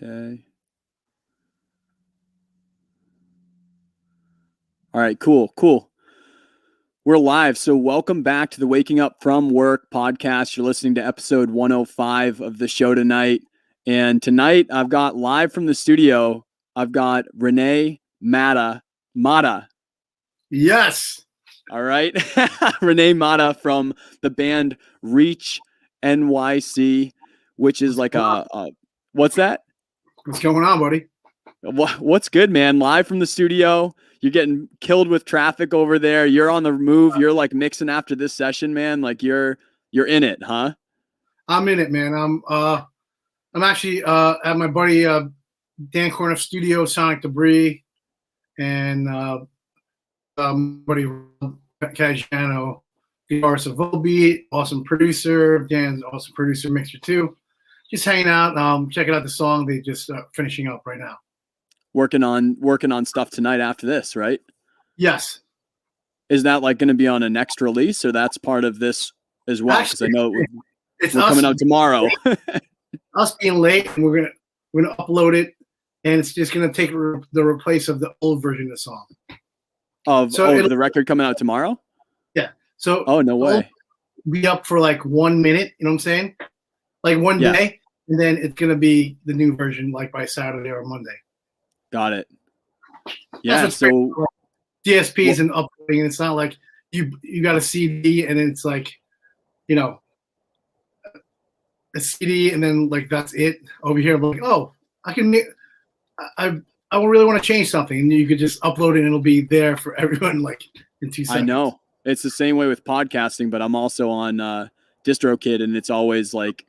Okay. All right, cool. We're live. So welcome back to the Waking Up From Work podcast. You're listening to episode 105 of the show tonight. And tonight I've got live from the studio, I've got Renee Mata. Yes. All right. Renee Mata from the band Reach NYC, which is like what's that? What's going on, buddy? What's good, man? Live from the studio. You're getting killed with traffic over there. You're on the move. You're like mixing after this session, man. Like you're in it, huh? I'm in it, man. I'm actually at my buddy Dan Corniff's studio, Sonic Debris, and buddy Caggiano, the artist of Volbeat, awesome producer. Dan's awesome producer, mixer too. Just hanging out, checking out the song. They just finishing up right now. Working on stuff tonight after this, right? Yes. Is that like going to be on a next release, or that's part of this as well? Because I know we're coming out tomorrow. Us being late, and we're gonna upload it, and it's just gonna take the replace of the old version of the song. The record coming out tomorrow? Yeah. So no way. Be up for like 1 minute. You know what I'm saying? Like one day, and then it's gonna be the new version like by Saturday or Monday. Got it. Yeah. So DSPs and uploading, and it's not like you got a CD and it's like, a CD and then like that's it. Over here, I'm like, oh, I really want to change something, and you could just upload it and it'll be there for everyone like in 2 seconds. I know it's the same way with podcasting, but I'm also on DistroKid, and it's always like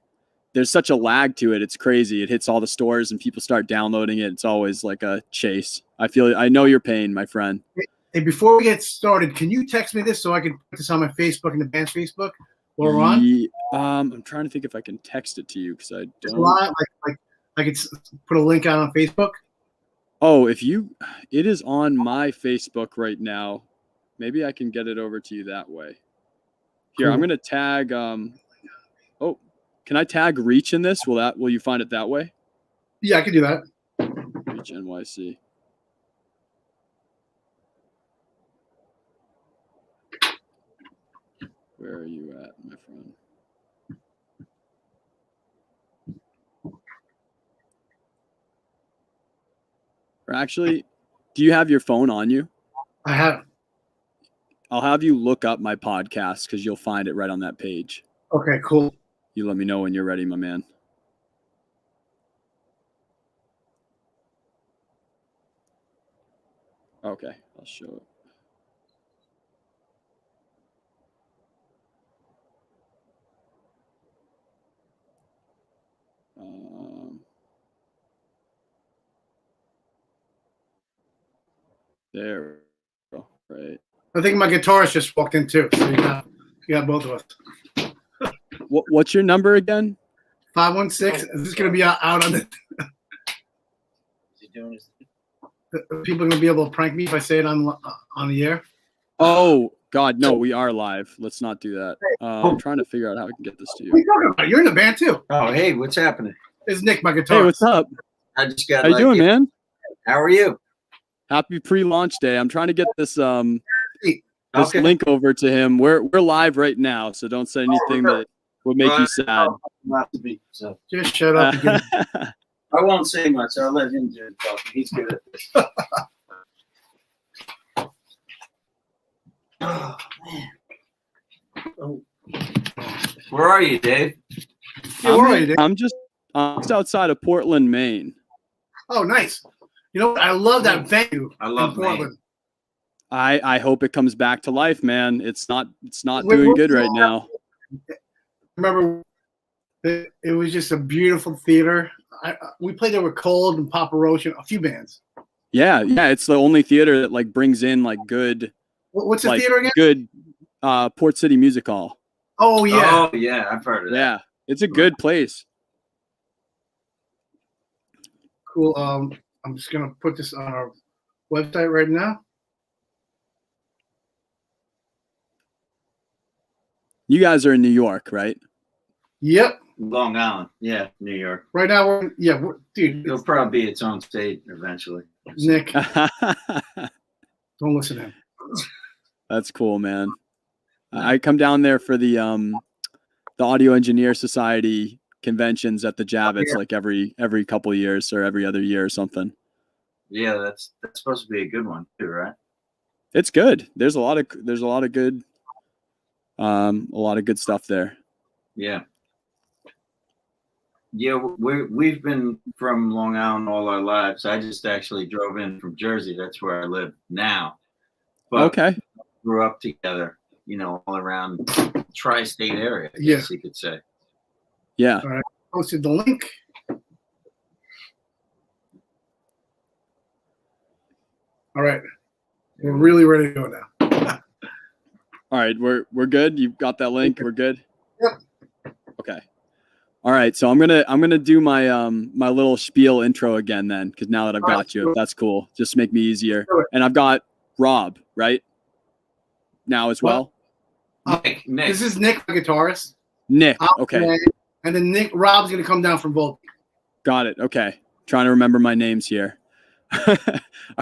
there's such a lag to it. It's crazy. It hits all the stores and people start downloading it. It's always like a chase. I know your pain, my friend. Hey, before we get started, can you text me this so I can put this on my Facebook and the band's Facebook while we're on? I'm trying to think if I can text it to you because I don't. Like I could put a link out on Facebook. Oh, it is on my Facebook right now. Maybe I can get it over to you that way. Here, cool. I'm going to tag, can I tag Reach in this? Will you find it that way? Yeah, I can do that. Reach NYC. Where are you at, my friend? Or actually, do you have your phone on you? I have. I'll have you look up my podcast because you'll find it right on that page. Okay, cool. You let me know when you're ready, my man. Okay, I'll show it. There we go. Right. I think my guitarist just walked in too. So you got both of us. What's your number again? 516. Is this going to be out on the? People are going to be able to prank me if I say it on the air. Oh God, no! We are live. Let's not do that. I'm trying to figure out how I can get this to you. What are you talking about? You're in the band too. Oh, hey, what's happening? It's Nick, my guitarist. Hey, what's up? I just got. How you doing, man? How are you? Happy pre-launch day. I'm trying to get this link over to him. We're live right now, so don't say anything that would make you sad. Not to be, so. Just shut up. I won't say much. I'll let him do the talking. He's good at this. Oh, man. Oh. Where are you, Dave? Yeah, where are you, Dave? I'm just outside of Portland, Maine. Oh, nice. You know what? I love that venue. I love Portland. I hope it comes back to life, man. It's not doing good right now. Remember, it was just a beautiful theater. We played there with Cold and Papa Roach and a few bands. Yeah. It's the only theater that like brings in like good. What's the theater again? Good, Port City Music Hall. Oh yeah. Oh yeah, I've heard of that. Yeah, it's a good place. Cool. I'm just gonna put this on our website right now. You guys are in New York, right? Yep. Long Island. Yeah, New York. Right now, dude. It'll probably be its own state eventually. Nick, don't listen to him. That's cool, man. I come down there for the Audio Engineer Society conventions at the Javits like every couple of years or every other year or something. Yeah, that's supposed to be a good one too, right? It's good. There's a lot of good stuff there. Yeah. Yeah, we've been from Long Island all our lives. I just actually drove in from Jersey. That's where I live now. But Okay. Grew up together, all around tri-state area, I guess you could say. Yeah. All right. Posted the link. All right. We're really ready to go now. All right, we're good. You've got that link. We're good. Yep. Okay. All right, so I'm gonna do my my little spiel intro again then, because now that I've got you, if that's cool, just make me easier. And I've got Rob right now as well. Nick. This is Nick, the guitarist. Nick. Okay. And then Rob's gonna come down from Volpe. Got it. Okay. Trying to remember my names here. All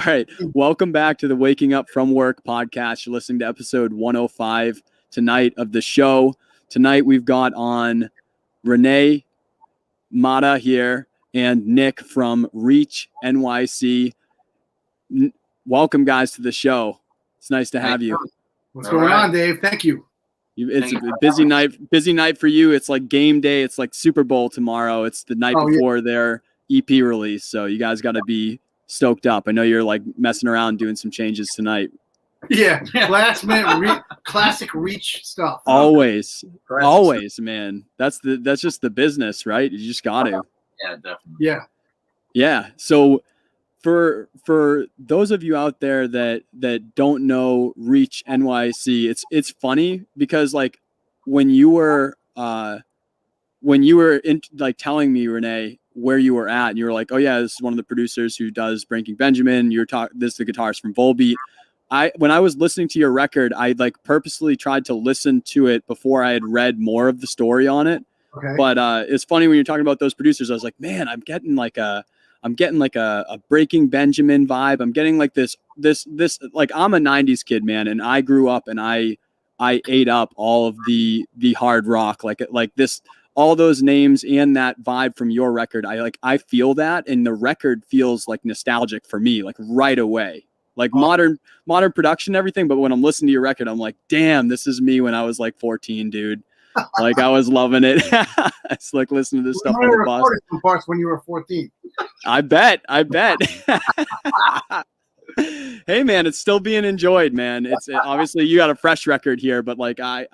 right. Welcome back to the Waking Up From Work podcast. You're listening to episode 105 tonight of the show. Tonight we've got on Renee Mata here and Nick from Reach NYC. Welcome, guys, to the show. It's nice to have you. What's going on, Dave? Thank you. It's a busy night for you. It's like game day. It's like Super Bowl tomorrow. It's the night before their EP release. So you guys got to be stoked up. I know you're like messing around doing some changes tonight. Yeah. Last minute classic Reach stuff. Always, man. That's just the business, right? You just got to. Yeah, definitely. Yeah. Yeah. So for those of you out there that don't know Reach NYC, it's funny because like when you were telling me, Renee, where you were at, and you were like, oh yeah, this is one of the producers who does Breaking Benjamin. This is the guitarist from Volbeat. When I was listening to your record, I like purposely tried to listen to it before I had read more of the story on it. Okay. But it's funny when you're talking about those producers. I was like, man, I'm getting like a Breaking Benjamin vibe. I'm getting like this like I'm a 90s kid, man, and I grew up and I ate up all of the hard rock like this, all those names and that vibe from your record. I feel that, and the record feels like nostalgic for me, like right away. Like modern production and everything, but when I'm listening to your record, I'm like, damn, this is me when I was like 14, dude. Like I was loving it. It's like listening to this stuff on the bus. Some parts when you were 14. I bet. Hey man, it's still being enjoyed, man. It's obviously you got a fresh record here, but like I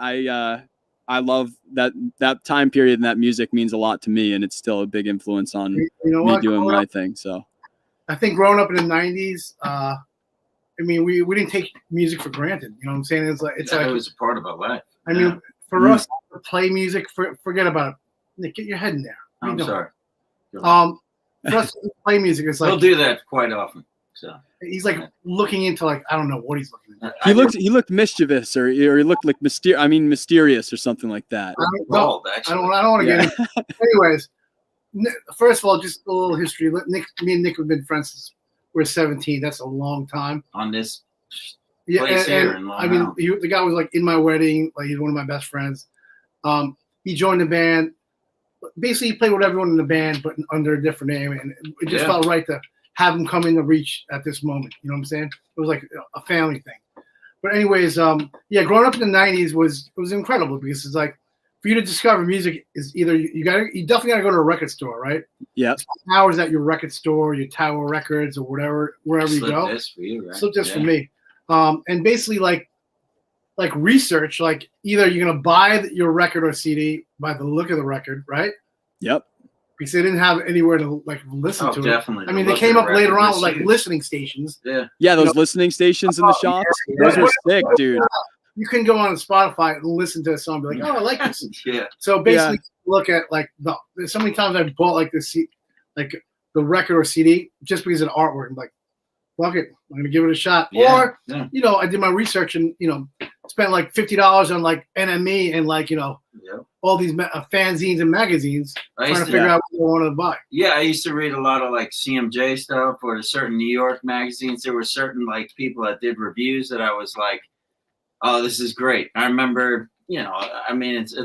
love that time period, and that music means a lot to me, and it's still a big influence on me doing my thing. So I think growing up in the 90s, I mean, we didn't take music for granted. You know what I'm saying? It was a part of our life. I mean, for us to play music, forget about it. Nick, get your head in there. I'm sorry. For us to play music, it's like we'll do that quite often. So he's like looking into like I don't know what he's looking at. He looked mischievous, or he looked like mysterious or something like that. I don't want to get into it. Anyways, first of all, just a little history. Me and Nick have been friends since we were 17. That's a long time. On this place here in Long Island. The guy was like in my wedding. Like he's one of my best friends. He joined the band. Basically, he played with everyone in the band, but under a different name, and it just felt right to have him come in to Reach at this moment. You know what I'm saying? It was like a family thing. But anyways, growing up in the 90s was incredible because it's like for you to discover music is either you definitely gotta go to a record store, right? Yeah. Hours at your record store, your Tower Records or wherever you go. This for you, right? Slip this for me. And basically like research, like either you're gonna buy your record or CD by the look of the record, right? Yep. Because they didn't have anywhere to like listen to definitely. it. I mean, they came up later on with like listening stations. Yeah. Yeah, those listening stations in the shops. Yeah. Those were sick, dude. You can go on Spotify and listen to a song and be like, oh, I like this. Yeah. So basically, look at like so many times I bought like the record or CD just because of the artwork. I'm like, fuck it, I'm gonna give it a shot. Yeah. Or I did my research and spent like $50 on like NME and like all these fanzines and magazines, trying to figure out what they wanted to buy. Yeah, I used to read a lot of like CMJ stuff or certain New York magazines. There were certain like people that did reviews that I was like, oh, this is great. I remember, you know, I mean, it's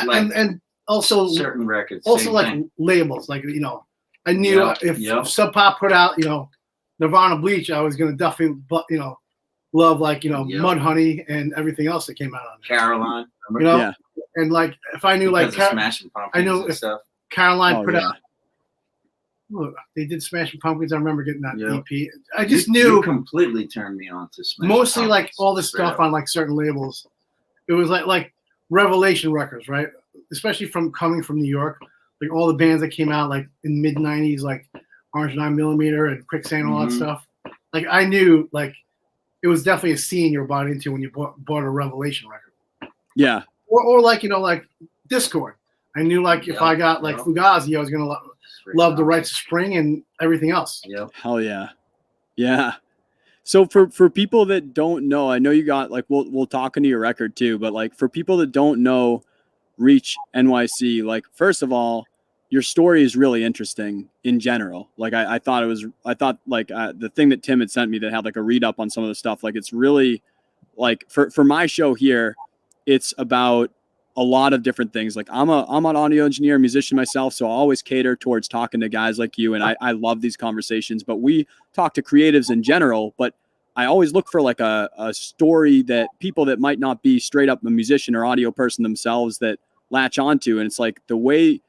like and also certain records. Also like labels, like, you know, I knew if Sub Pop put out, you know, Nirvana Bleach, I was gonna definitely, you know, love like, you know, Mudhoney and everything else that came out on there. Caroline, you know, and like if I knew because like Smashing Pumpkins, I know if stuff. Caroline put out. Look, they did Smashing Pumpkins. I remember getting that EP. I just knew. You completely turned me on to Smashing mostly Pumpkins, like all this stuff on like certain labels. It was like Revelation Records, right? Especially from coming from New York, like all the bands that came out like in mid '90s, like Orange 9mm and Quicksand and all that stuff. Like I knew like it was definitely a scene you were bought into when you bought a Revelation record. Yeah. Or like, you know, like Discord. I knew like if I got like Fugazi, I was gonna love the Rites of Spring and everything else. Yep. Hell yeah. Yeah. So for people that don't know, I know you got like we'll talk into your record too, but like for people that don't know Reach NYC, like first of all, your story is really interesting in general. Like I thought like the thing that Tim had sent me that had like a read up on some of the stuff, like it's really like for my show here, it's about a lot of different things. Like I'm an audio engineer, musician myself, so I always cater towards talking to guys like you, and I love these conversations. But we talk to creatives in general, but I always look for like a story that people that might not be straight up a musician or audio person themselves that latch onto. And it's like the way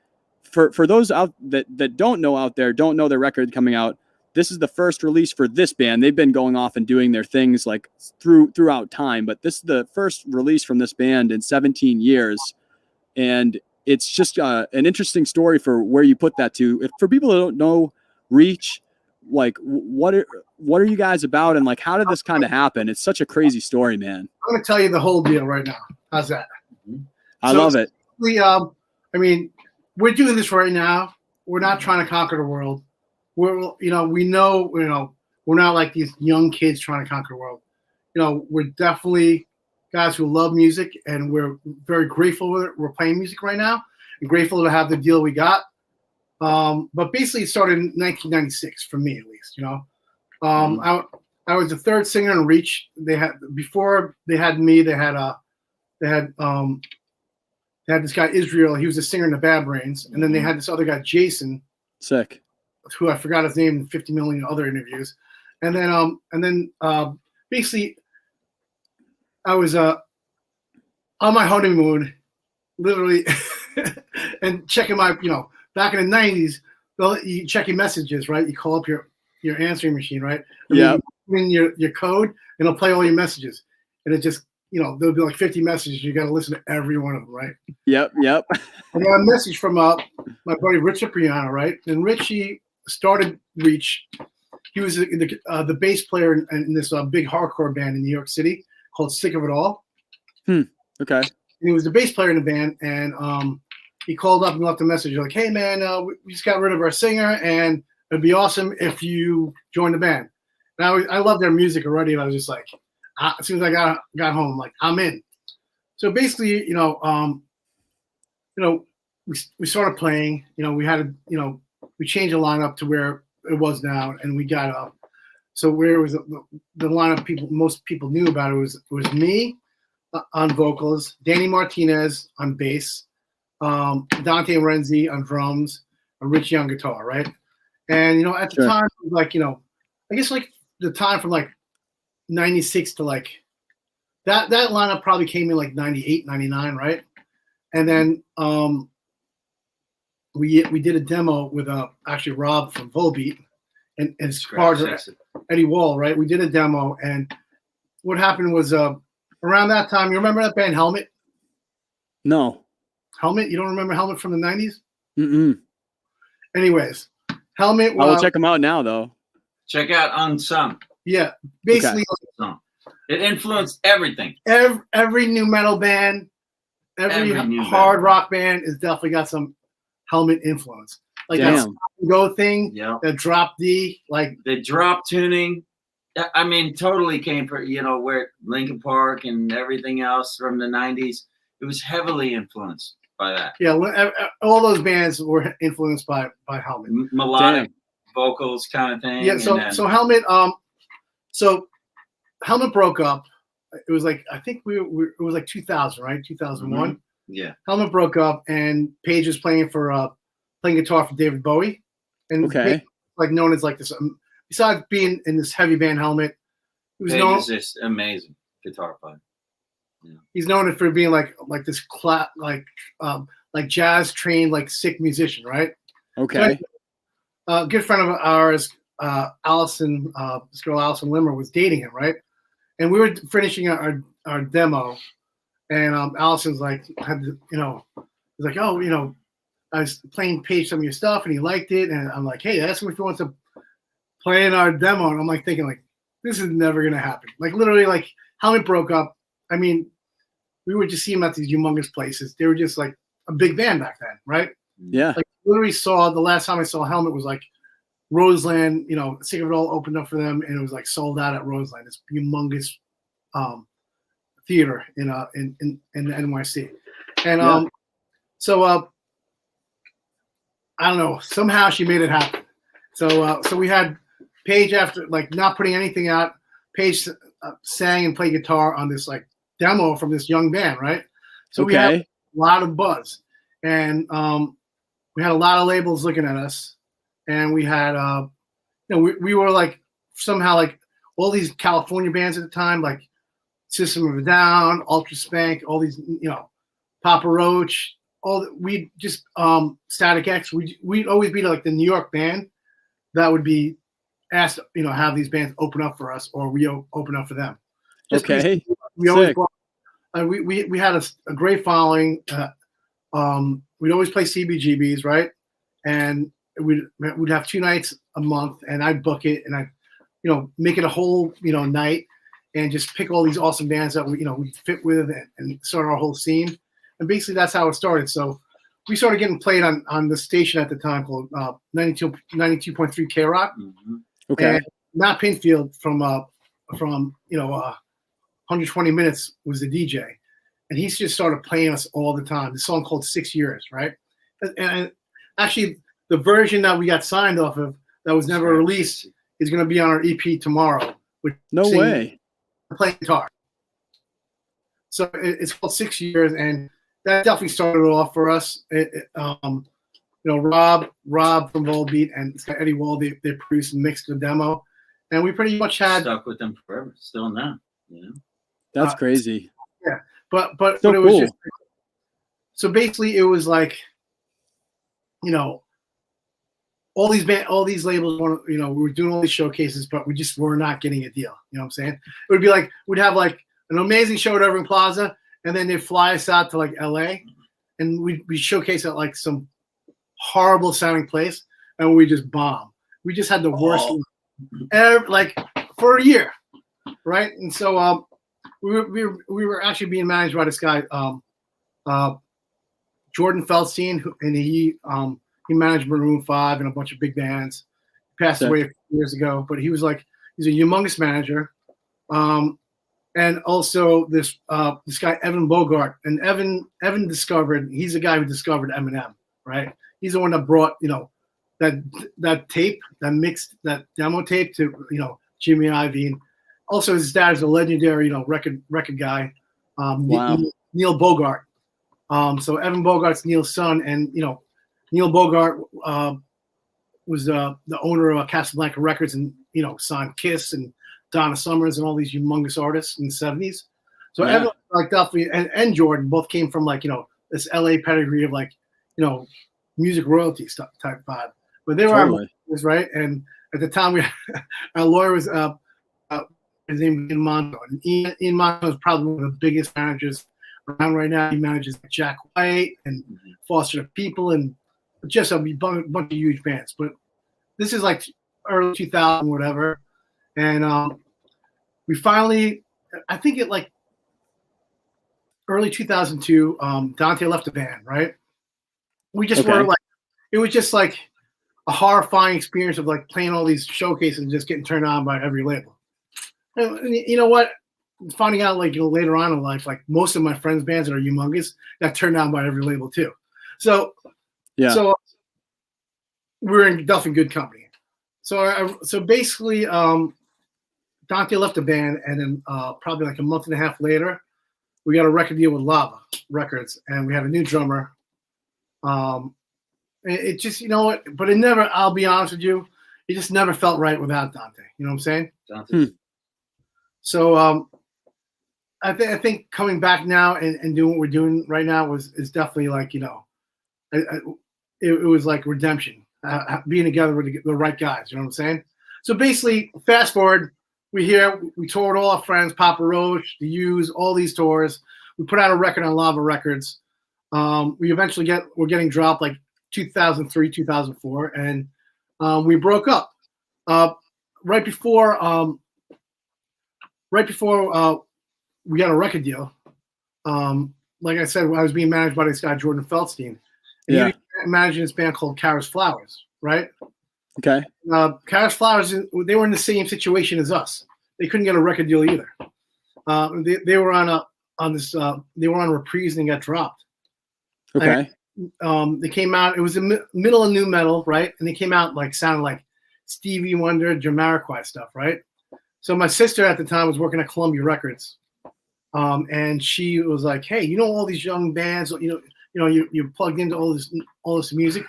for those out that don't know their record coming out, this is the first release for this band. They've been going off and doing their things like throughout time, but this is the first release from this band in 17 years. And it's just an interesting story for where you put that to. If for people that don't know Reach, like what are you guys about, and like how did this kind of happen? It's such a crazy story, man. I'm gonna tell you the whole deal right now. How's that? I love it. I mean, we're doing this right now. We're not trying to conquer the world. We know, we're not like these young kids trying to conquer the world. You know, we're definitely guys who love music, and we're very grateful with it. We're playing music right now and grateful to have the deal we got. But basically, it started in 1996 for me, at least. You know, I was the third singer in Reach. Before they had me. They had this guy Israel. He was a singer in the Bad Brains, and then they had this other guy Jason. Sick. Who I forgot his name in 50 million other interviews. And then basically I was on my honeymoon, literally, and checking my, back in the 90s, you check your messages, right? You call up your answering machine, right? Yeah. You put in your code, and it'll play all your messages. And it just, there'll be like 50 messages. You got to listen to every one of them, right? Yep. I got a message from my buddy Rich Cipriano, right? And Richie started Reach. He was the bass player in this big hardcore band in New York City called Sick of It All. Okay. And he was the bass player in the band, and he called up and left a message like, "Hey man, we just got rid of our singer, and it'd be awesome if you join the band." And I loved their music already, and I was just like, as soon as I got home, like I'm in. So basically, we started playing. We had we changed the lineup to where it was now, and we got so where it was the lineup most people knew about it was me on vocals, Danny Martinez on bass, Dante Renzi on drums, and Richie on guitar, right? And at the time, like I guess like the time from like 96 to like that lineup probably came in like 98, 99, right? And then we did a demo with actually Rob from Volbeat and partner Eddie Wall, right? We did a demo, and what happened was around that time, you remember that band Helmet? No. Helmet? You don't remember Helmet from the 90s? Mm-mm. Anyways, Helmet. I will check them out now, though. Check out Unsung. Yeah, basically, it influenced everything. Every new metal band, every hard rock band has definitely got some Helmet influence. Like that go thing, that drop D, like the drop tuning. I mean, totally came from where Linkin Park and everything else from the 90s. It was heavily influenced. by that. Yeah, all those bands were influenced by Helmet. Melodic vocals kind of thing. Yeah, so Helmet, so Helmet broke up. It was like, I think it was like 2000, right? 2001. Mm-hmm. Yeah. Helmet broke up, and Page was playing guitar for David Bowie, and Page, like known as like this. Besides being in this heavy band Helmet, he was known. Page is just amazing guitar player. Yeah. He's known for being like this like jazz trained, like sick musician, right? Okay. So, a good friend of ours, Allison, this girl Allison Limmer, was dating him, right? And we were finishing our demo, and Allison's like, was like, oh, I was playing Page some of your stuff, and he liked it, and I'm like, hey, ask him if he wants to play in our demo, and I'm like thinking like, this is never gonna happen. Like literally, like Helmet broke up. I mean, we would just see him at these humongous places. They were just like a big band back then, right? Yeah. Like literally the last time I saw Helmet was like Roseland, Sick of It All opened up for them, and it was like sold out at Roseland. This humongous theater in the NYC. And so I don't know, somehow she made it happen. So we had Page, after like not putting anything out, Page sang and played guitar on this like demo from this young band, right? So we had a lot of buzz, and we had a lot of labels looking at us, and we had we were like somehow like all these California bands at the time, like System of a Down, Ultra Spank, all these Papa Roach, we just Static X. We'd always be like the New York band that would be asked, have these bands open up for us, or we open up for them. Just we always we had a great following. We'd always play CBGBs, right? And we'd have 2 nights a month, and I'd book it, and I'd make it a whole night, and just pick all these awesome bands that we fit with, and start our whole scene. And basically that's how it started. So we started getting played on the station at the time called 92.3 K Rock. Mm-hmm. Okay. And Matt Pinfield from 120 Minutes was the DJ, and he just started playing us all the time. The song called 6 Years, right? And actually, the version that we got signed off of that was never released is going to be on our EP tomorrow. No way. Playing guitar. So it's called 6 Years, and that definitely started off for us. Rob from Volbeat and Eddie Wall, they produced and mixed the demo, and we pretty much had stuck with them forever, still now. That's crazy. Yeah, but it so was cool. just so basically it was like, all these labels want we were doing all these showcases, but we just were not getting a deal. You know what I'm saying? It would be like we'd have like an amazing show at Irving Plaza, and then they'd fly us out to like LA, and we'd showcase at like some horrible sounding place, and we just bomb. We just had the worst ever, like for a year, right? And so we were actually being managed by this guy, Jordan Feldstein, and he managed Maroon 5 and a bunch of big bands. He passed away a few years ago, but he's a humongous manager. And also this guy Evan Bogart, and Evan discovered, he's the guy who discovered Eminem, right? He's the one that brought that tape, that demo tape to Jimmy Iovine. And also his dad is a legendary record guy, Neil Bogart. So Evan Bogart's Neil's son, and Neil Bogart was the owner of Casablanca Records, and signed Kiss and Donna Summers and all these humongous artists in the 70s. So Evan, like definitely, and Jordan both came from like this LA pedigree of like music royalty stuff type vibe. But they were our managers, right? And at the time our lawyer was his name was Ian Monto. And Ian Monto is probably one of the biggest managers around right now. He manages Jack White and Foster the People and just a bunch of huge bands. But this is like early 2000, whatever. And we finally, I think it like early 2002, Dante left the band, right? We just were like, it was just like a horrifying experience of like playing all these showcases and just getting turned on by every label. And you know what? Finding out like later on in life, like most of my friends' bands that are humongous got turned on by every label too. So Yeah. so we're in definitely good company. So basically, Dante left the band, and then probably like a month and a half later, we got a record deal with Lava Records, and we had a new drummer. It just, you know what? But it never. I'll be honest with you, it just never felt right without Dante. You know what I'm saying? Dante. So I think coming back now and doing what we're doing right now is definitely like, you know, it was like redemption. Being together with the right guys. You know what I'm saying? So basically, fast forward, we toured all our friends, Papa Roach, The U's, all these tours. We put out a record on Lava Records. We eventually we're getting dropped like 2003, 2004, and we broke up. Right before we got a record deal. Like I said, I was being managed by this guy, Jordan Feldstein. And he was managing this band called Kara's Flowers, right? Okay. Kara's Flowers, they were in the same situation as us. They couldn't get a record deal either. They were they were on Reprise and got dropped. Okay. And, they came out, it was the middle of new metal, right? And they came out sounding like Stevie Wonder, Jamiroquai stuff, right? So my sister at the time was working at Columbia Records. And she was like, hey, you know, all these young bands, you're plugged into all this music.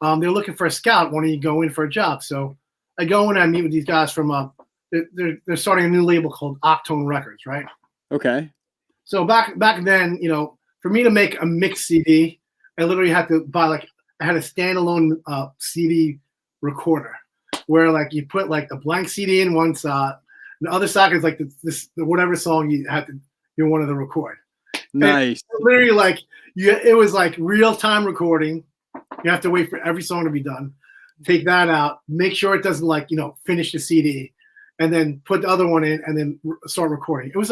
They're looking for a scout. Why don't you go in for a job? So I go in and I meet with these guys from they're starting a new label called Octone Records, right? Okay. So back then, you know, for me to make a mix CD, I literally had to buy I had a standalone CD recorder where you put the blank CD in one side, and the other side is the whatever song you wanted to record. Nice. And literally it was real time recording. You have to wait for every song to be done. Take that out. Make sure it doesn't finish the CD, and then put the other one in, and then start recording. It was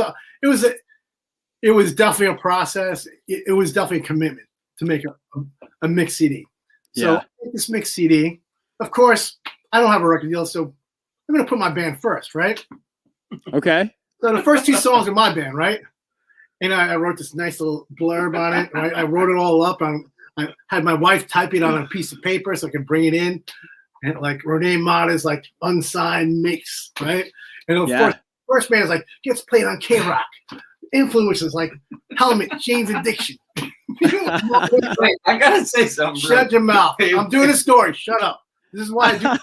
definitely a process. It was definitely a commitment to make a mix CD. So I make this mix CD. Of course, I don't have a record deal, so I'm gonna put my band first, right? Okay. So the first two songs are my band, right? And I wrote this nice little blurb on it, right? I wrote it all up. I had my wife type it on a piece of paper so I could bring it in. And Renee Mata's unsigned mix, right? And of course, first band is gets played on K-Rock. Influences Helmet, Jane's Addiction. Wait, I gotta say something. Shut your mouth. I'm doing a story. Shut up. This is why I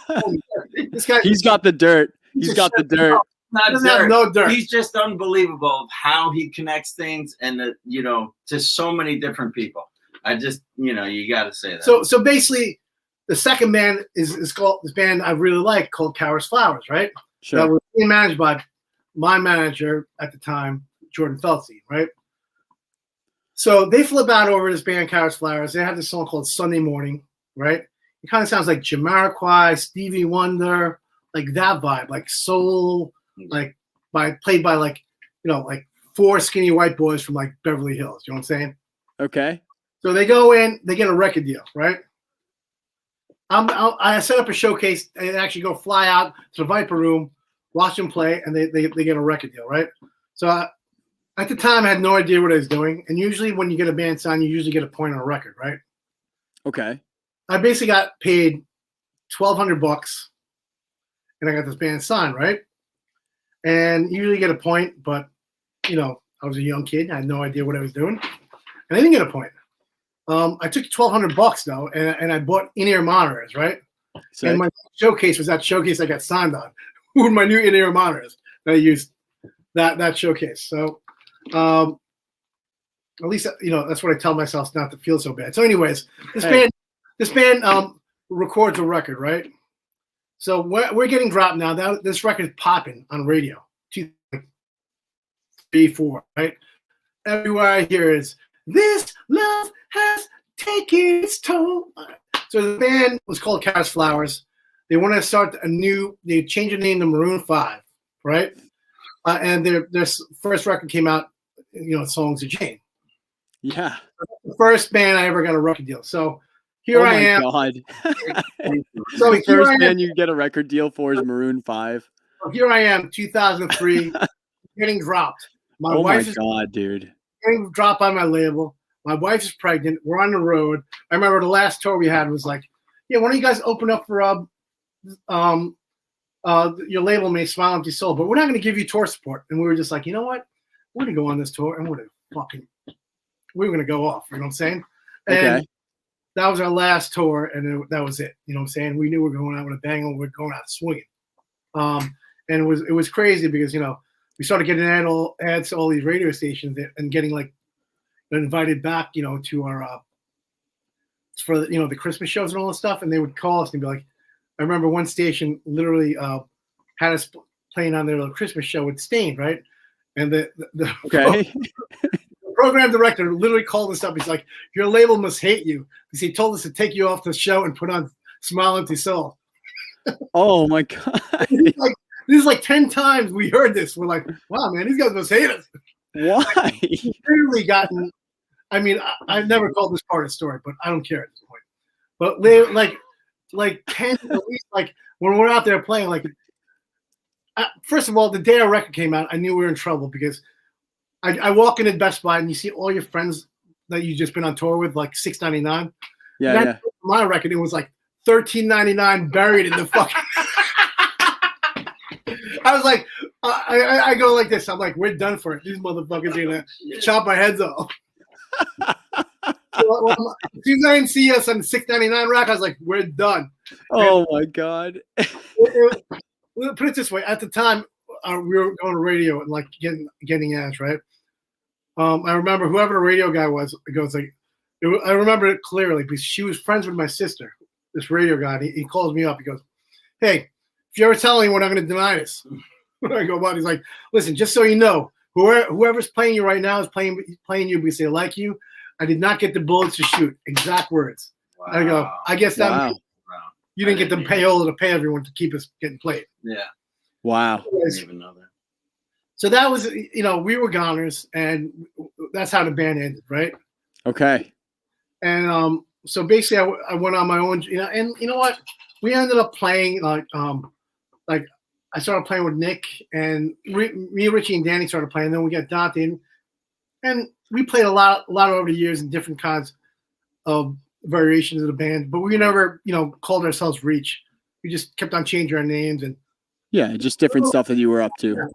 do this guy. He's got the dirt. He's got the dirt. Not doesn't dirt. have no dirt. He's just unbelievable of how he connects things and to so many different people. I just, you got to say that. So basically, the second band is called this band I really like called Kara's Flowers, right? Sure. That was being managed by my manager at the time, Jordan Feldstein, right? So they flip out over this band Kara's Flowers. They have this song called Sunday Morning, right? It kind of sounds like Jamiroquai, Stevie Wonder, that vibe, soul, played by four skinny white boys from Beverly Hills. You know what I'm saying? Okay. So they go in, they get a record deal, right? I set up a showcase and actually go fly out to the Viper Room, watch them play, and they get a record deal, right? So at the time, I had no idea what I was doing. And usually when you get a band signed, you usually get a point on a record, right? Okay. I basically got paid $1,200, and I got this band signed, right? And you usually get a point, but, I was a young kid. I had no idea what I was doing. And I didn't get a point. I took $1,200 though, and I bought in-ear monitors, right? Sick. And my showcase was that showcase I got signed on with my new in-ear monitors that I used that showcase. So at least that's what I tell myself not to feel so bad. So, anyways, this band records a record, right? So we're getting dropped now. This record's popping on radio, 2, 3, 4, right? Everywhere I hear is "This love has taken its toll." So the band was called Kara's Flowers. They want to start they changed the name to Maroon 5, right? And their first record came out, Songs of Jane. Yeah. The first band I ever got a record deal. So here I am. Oh my God. So the first band you get a record deal for is Maroon 5. So here I am, 2003, getting dropped. My wife is God, dude. getting dropped by my label. My wife is pregnant. We're on the road. I remember the last tour we had was like, yeah, why don't you guys open up for your label mate, Smile Empty Soul, but we're not going to give you tour support. And we were just like, you know what? We're going to go on this tour and we're going to go off. You know what I'm saying? And Okay. that was our last tour, and that was it. You know what I'm saying? We knew we were going out with a bang, and we were going out swinging. And it was crazy because, you know, we started getting ads to all these radio stations and getting like invited back, you know, to our for the, you know, the Christmas shows and all this stuff, and they would call us and be like, I remember one station literally had us playing on their little Christmas show with Stain, right? And the Okay. program director literally called us up. He's like, your label must hate you because he told us to take you off the show and put on Smile Empty Soul. Oh my God. Like, this is like 10 times we heard this. We're like, wow, man, these guys must hate us. Why? We've clearly gotten, I mean, I've never called this part of the story, but I don't care at this point. But they're like 10, at least, like when we're out there playing, like, first of all, the day our record came out, I knew we were in trouble because I walk into Best Buy and you see all your friends that you just been on tour with, like $6.99. Yeah, yeah. My record, it was like $13.99 buried in the fucking. I was like, I go like this. I'm like, we're done for it. These motherfuckers are gonna chop our heads off. So, as soon as I didn't see us on the $6.99 rack, I was like, we're done. Oh my God. Put it this way: at the time, we were going to radio and like getting ads, right? I remember whoever the radio guy was. It goes like, I remember it clearly because she was friends with my sister. This radio guy, he calls me up. He goes, "Hey, if you ever tell anyone, I'm going to deny this." I go, "What?" He's like, "Listen, just so you know, whoever's playing you right now is playing you because they like you. I did not get the bullets to shoot." Exact words. Wow. I go, I guess that means you didn't get the payola to pay everyone to keep us getting played. Yeah. Wow. I didn't even know that. So that was, you know, we were goners, and that's how the band ended, right? Okay. And so basically, I went on my own, you know, and you know what? We ended up playing like I started playing with Nick, and me, Richie, and Danny started playing. Then we got Dante, and we played a lot over the years in different kinds of variations of the band. But we never, you know, called ourselves Reach. We just kept on changing our names and yeah, just different stuff that you were up to.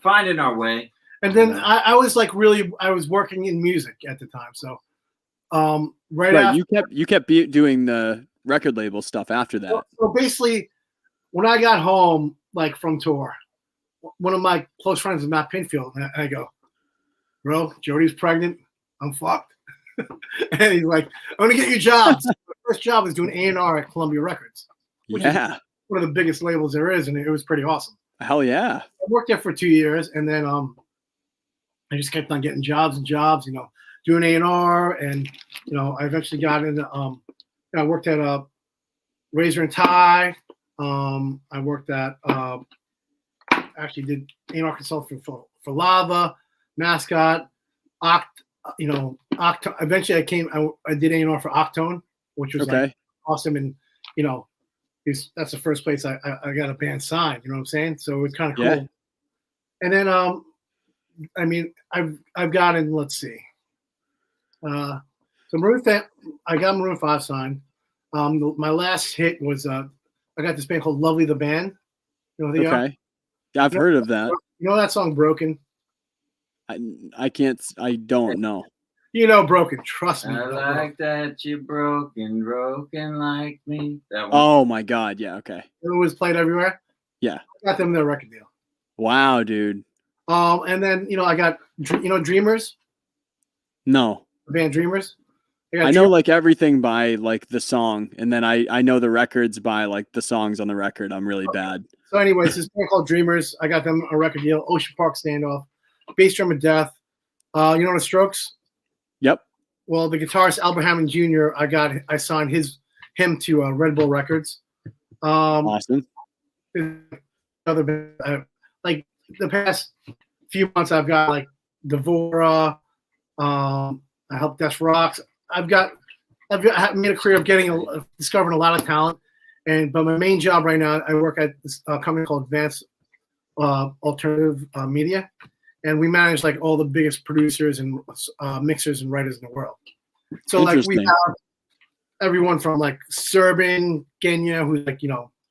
Finding our way. And then I was like I was working in music at the time, so right after, you kept doing the record label stuff after that. So basically, when I got home, like from tour, one of my close friends is Matt Pinfield, and I go, "Bro, Jody's pregnant. I'm fucked." And he's like, "I'm gonna get you jobs." The first job was doing A&R at Columbia Records, which is one of the biggest labels there is, and it was pretty awesome. Hell yeah! I worked there for 2 years, and then I just kept on getting jobs and jobs, you know, doing A&R, and you know, I eventually got into I worked at Razor and Tie. I worked at actually did A&R consulting for Lava, Mascot, eventually I did A&R for Octone, which was like awesome, and you know, that's the first place I got a band signed. You know what I'm saying? So it's kind of cool. Yeah. And then I mean, I've gotten, let's see, so I got Maroon 5 signed. My last hit was I got this band called Lovely the Band. You know who they are? Yeah, I've heard of that. You know that song Broken? I don't know. You know Broken, trust me. I like that you're broken like me. That one. Oh my God, yeah, okay. It was played everywhere. Yeah. I got them their record deal. Wow, dude. And then, you know, I got, you know, Dreamers? No. The band Dreamers? I know like everything by like the song, and then I know the records by like the songs on the record. I'm really bad. So anyways, this band called Dreamers, I got them a record deal. Ocean Park Standoff, Bass Drum of Death. You know the Strokes? Yep. Well, the guitarist Albert Hammond Jr., I signed him to Red Bull Records. Awesome. Other band, like the past few months, I've got like Devora. I helped Death Rocks. I've made a career of discovering a lot of talent, but my main job right now, I work at this company called Advanced Alternative Media, and we manage like all the biggest producers and mixers and writers in the world. So like we have everyone from like Serban, Genya, who's like,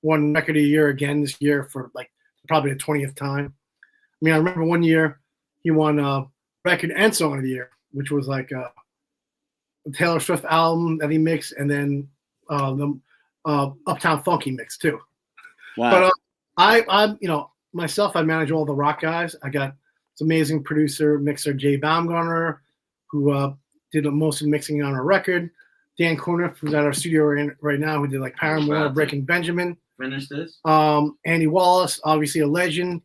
won record of the year again this year for like probably the 20th time. I mean, I remember one year he won record and song of the year, which was like a Taylor Swift album that he mixed, and then the Uptown Funk he mixed too. Wow. But I'm myself, I manage all the rock guys. I got this amazing producer, mixer Jay Baumgartner, who did most of the mixing on our record. Dan Corniff, who's at our studio right now, who did like Paramore, Breaking Benjamin. Finish this. Andy Wallace, obviously a legend.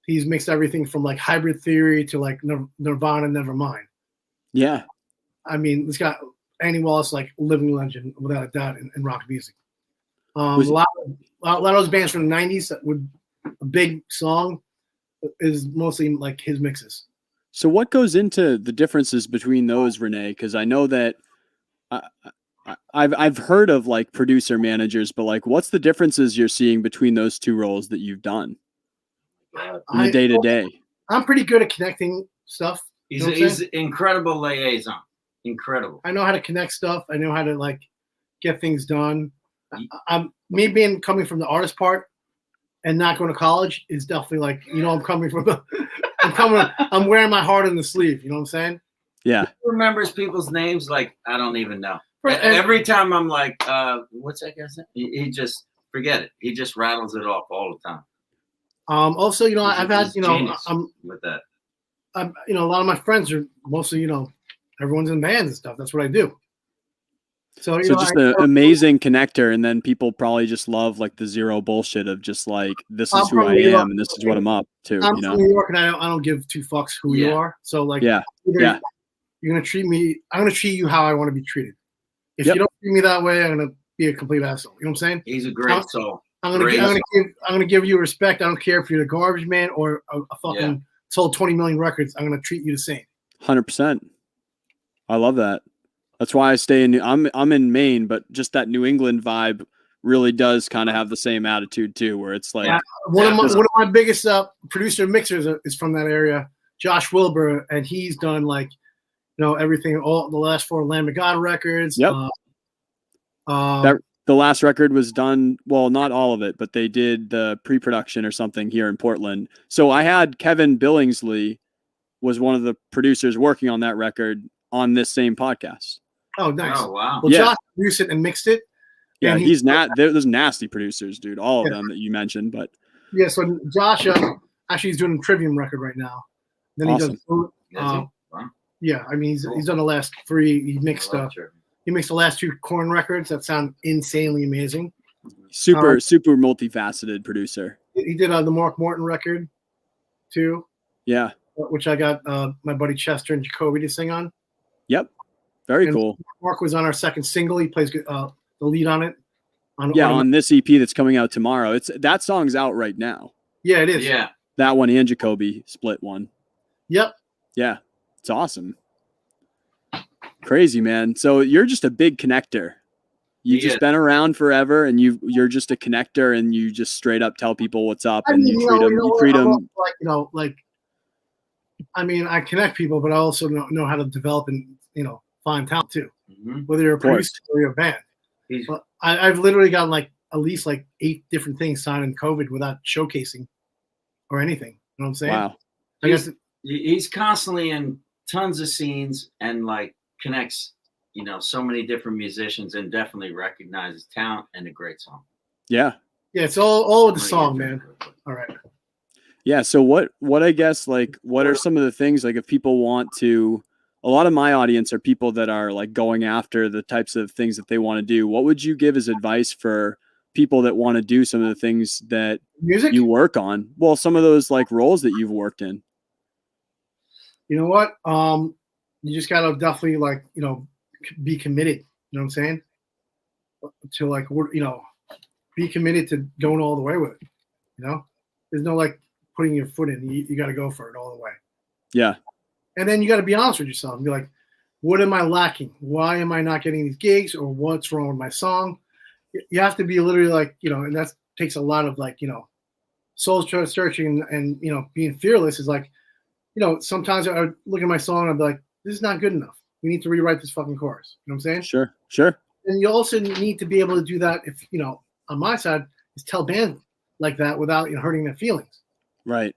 He's mixed everything from like Hybrid Theory to like Nirvana, Nevermind. Yeah. I mean, this guy, Andy Wallace, like living legend without a doubt in rock music. A lot of those bands from the 90s that would a big song is mostly like his mixes. So what goes into the differences between those, Renee? Because I know that I've heard of like producer managers, but like what's the differences you're seeing between those two roles that you've done in the day to day? I'm pretty good at connecting stuff. He's incredible liaison. Incredible. I know how to connect stuff. I know how to like get things done. Me coming from the artist part and not going to college is definitely like, I'm coming from I'm wearing my heart on the sleeve. You know what I'm saying? Yeah. He remembers people's names like I don't even know. Every time I'm like, what's that guy's name? He just forget it. He just rattles it off all the time. Also, I've had, with that. A lot of my friends are mostly, everyone's in bands and stuff. That's what I do. So just an amazing connector, and then people probably just love like the zero bullshit of just like this is who I am and this is what I'm up to. I'm from New York, and I don't give two fucks who you are. So like, you're gonna treat me. I'm gonna treat you how I want to be treated. If you don't treat me that way, I'm gonna be a complete asshole. You know what I'm saying? He's a great soul. I'm gonna give you respect. I don't care if you're the garbage man or a fucking sold 20 million records. I'm gonna treat you the same. 100%. I love that. That's why I stay in. I'm in Maine, but just that New England vibe really does kind of have the same attitude too, where it's like one of my biggest producer mixers is from that area, Josh Wilbur, and he's done like everything, all the last 4 Lamb of God records. Yep. The last record was done, well, not all of it, but they did the pre-production or something here in Portland. So I had Kevin Billingsley was one of the producers working on that record on this same podcast. Oh, nice. Oh, wow. Well, Josh produced it and mixed it. Yeah, he's there's nasty producers, dude. All of them that you mentioned, but so Josh actually he's doing a Trivium record right now. Then awesome. He does. Yeah, I mean he's done the last 3. He mixed the last 2 Korn records that sound insanely amazing. Super multifaceted producer. He did the Mark Morton record too. Yeah, which I got my buddy Chester and Jacoby to sing on. Yep. Very cool. Mark was on our second single. He plays the lead on it. On this EP that's coming out tomorrow. That song's out right now. Yeah, it is. Yeah. That one and Jacoby split one. Yep. Yeah. It's awesome. Crazy, man. So you're just a big connector. You've just been around forever, and you're just a connector, and you just straight up tell people what's up, and you treat them like I mean, I connect people, but I also know how to develop and find talent too. Mm-hmm. Whether you're a producer or you're a band. But I've literally gotten like at least like 8 different things signed in COVID without showcasing or anything. You know what I'm saying? Wow. I guess he's constantly in tons of scenes and like connects, so many different musicians, and definitely recognizes talent and a great song. Yeah. Yeah, it's all with the song, man. All right. Yeah. So what I guess, like, what are some of the things, like, if people want to, a lot of my audience are people that are like going after the types of things that they want to do. What would you give as advice for people that want to do some of the things that you work on? Well, some of those like roles that you've worked in. You know what? You just gotta definitely like, be committed. You know what I'm saying? To like, be committed to going all the way with it. There's no like putting your foot in. You got to go for it all the way. Yeah. And then you got to be honest with yourself and be like, what am I lacking? Why am I not getting these gigs? Or what's wrong with my song? You have to be literally like, and that takes a lot of like, soul searching and being fearless is like, sometimes I would look at my song and I'd be like, this is not good enough. We need to rewrite this fucking chorus. You know what I'm saying? Sure. And you also need to be able to do that if, on my side, is tell bands like that without hurting their feelings. Right.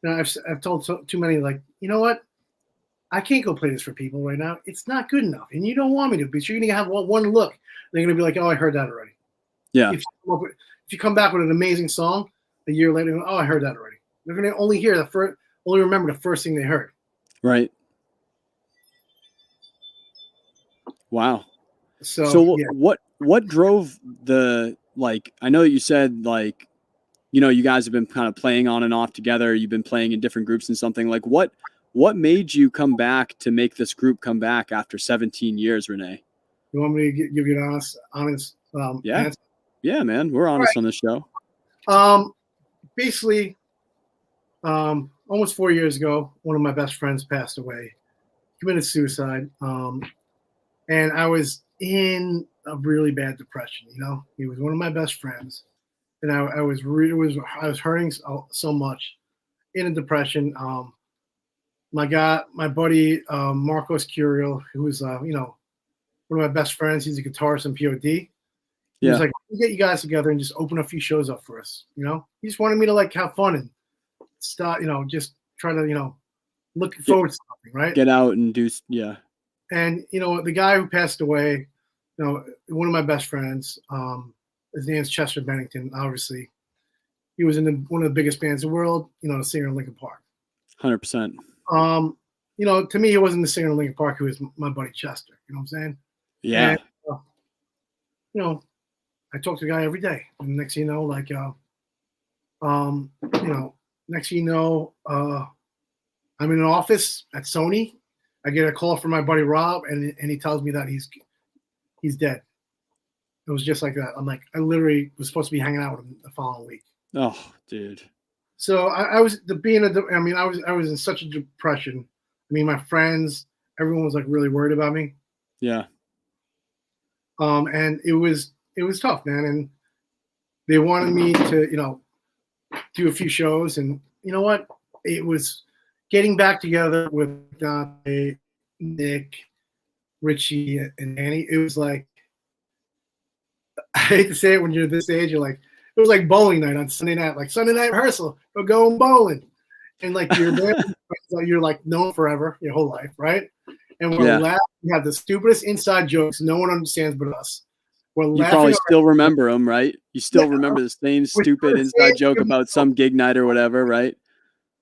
I've told too many, like, you know what? I can't go play this for people right now. It's not good enough. And you don't want me to, but you're going to have one look. They're going to be like, oh, I heard that already. Yeah. If you come back with an amazing song a year later, oh, I heard that already. They're going to only remember the first thing they heard. Right. Wow. So yeah. what drove the, like, I know that you said, like, you guys have been kind of playing on and off together. You've been playing in different groups and something. Like, what made you come back to make this group come back after 17 years, Renee? You want me to give you an honest answer? Yeah, man. We're honest on this show. Basically, almost 4 years ago, one of my best friends passed away, committed suicide. And I was in a really bad depression. He was one of my best friends, and I was hurting so much, in a depression. My buddy Marcos Curiel, who was one of my best friends. He's a guitarist in POD. He was like, we'll get you guys together and just open a few shows up for us. He just wanted me to, like, have fun and start, just try to, look forward to something, right? Get out and do, yeah. And, the guy who passed away, one of my best friends, his name's Chester Bennington, obviously. He was in one of the biggest bands in the world, the singer in Linkin Park. 100%. To me, he wasn't the singer in Linkin Park. He was my buddy Chester. You know what I'm saying? Yeah. And, I talk to the guy every day. And next thing you know, like, next thing you know, I'm in an office at Sony. I get a call from my buddy Rob, and he tells me that he's dead. It was just like that. I'm like, I literally was supposed to be hanging out with him the following week. Oh, dude. So I was in such a depression. I mean, my friends, everyone was, like, really worried about me. Yeah. And it was tough, man. And they wanted me to, do a few shows, and you know what? It was getting back together with Dante, Nick, Richie, and Annie. It was like, I hate to say it when you're this age, it was like bowling night on Sunday night, like Sunday night rehearsal, we're going bowling. And, like, you're there, you're, like, known forever, your whole life, right? And we're laughing. We have the stupidest inside jokes no one understands but us. You probably still remember them, right? You still remember the same stupid inside joke about some gig night or whatever, right?